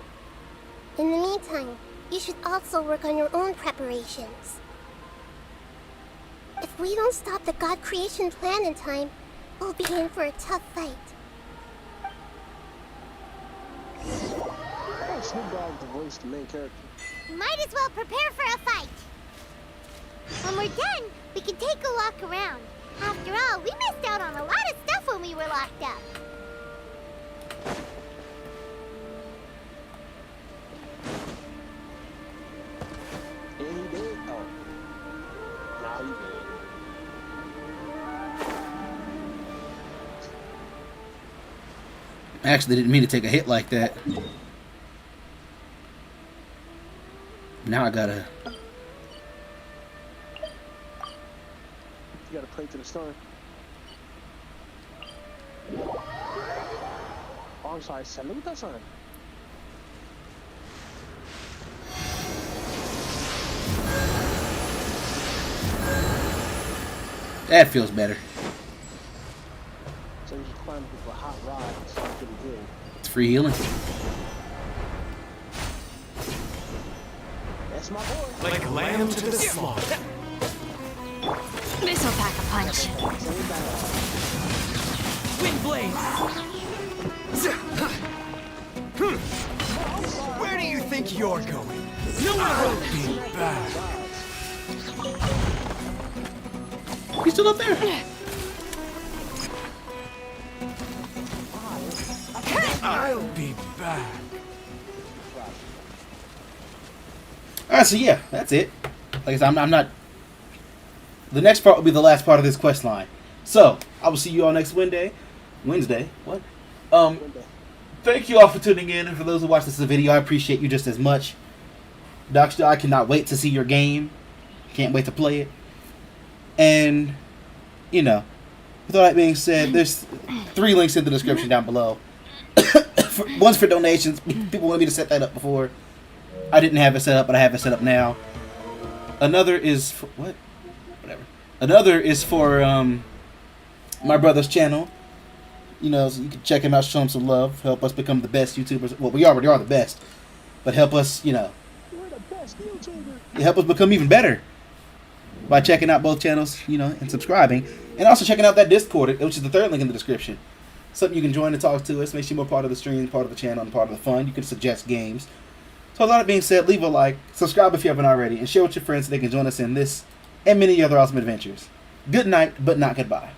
In the meantime, you should also work on your own preparations. If we don't stop the God creation plan in time, we'll be in for a tough fight. Snoop Dogg voiced the main character. Might as well prepare for a fight. When we're done, we can take a walk around. After all, we missed out on a lot of stuff when we were locked up. Yeah, he did. Oh. Nah, he did. I actually didn't mean to take a hit like that. Now I gotta. You gotta pray to the sun. Oh, I'm sorry, salute the sun. That feels better. So you just climb with a hot rod and start getting good. It's free healing. That's my boy. Like lamb to the slaughter. This'll pack a punch. Wind blade! Where do you think you're going? I'll be back. He's still up there. I'll be back. Alright, so yeah, that's it. Like I said, I'm not... The next part will be the last part of this quest line. So, I will see you all next Wednesday. What? Thank you all for tuning in, and for those who watch this video, I appreciate you just as much. Dr. I cannot wait to see your game. Can't wait to play it. And, you know, with all that being said, there's 3 links in the description down below. One's for donations. People wanted me to set that up before. I didn't have it set up, but I have it set up now. Another is for... What? Whatever. Another is for my brother's channel. You know, so you can check him out, show him some love, help us become the best YouTubers. Well, we already are the best, but help us, you know, help us become even better by checking out both channels, you know, and subscribing, and also checking out that Discord, which is the 3rd link in the description. Something you can join and talk to us, makes you more part of the stream, part of the channel, and part of the fun. You can suggest games. So with all that being said, leave a like, subscribe if you haven't already, and share with your friends so they can join us in this and many other awesome adventures. Good night, but not goodbye.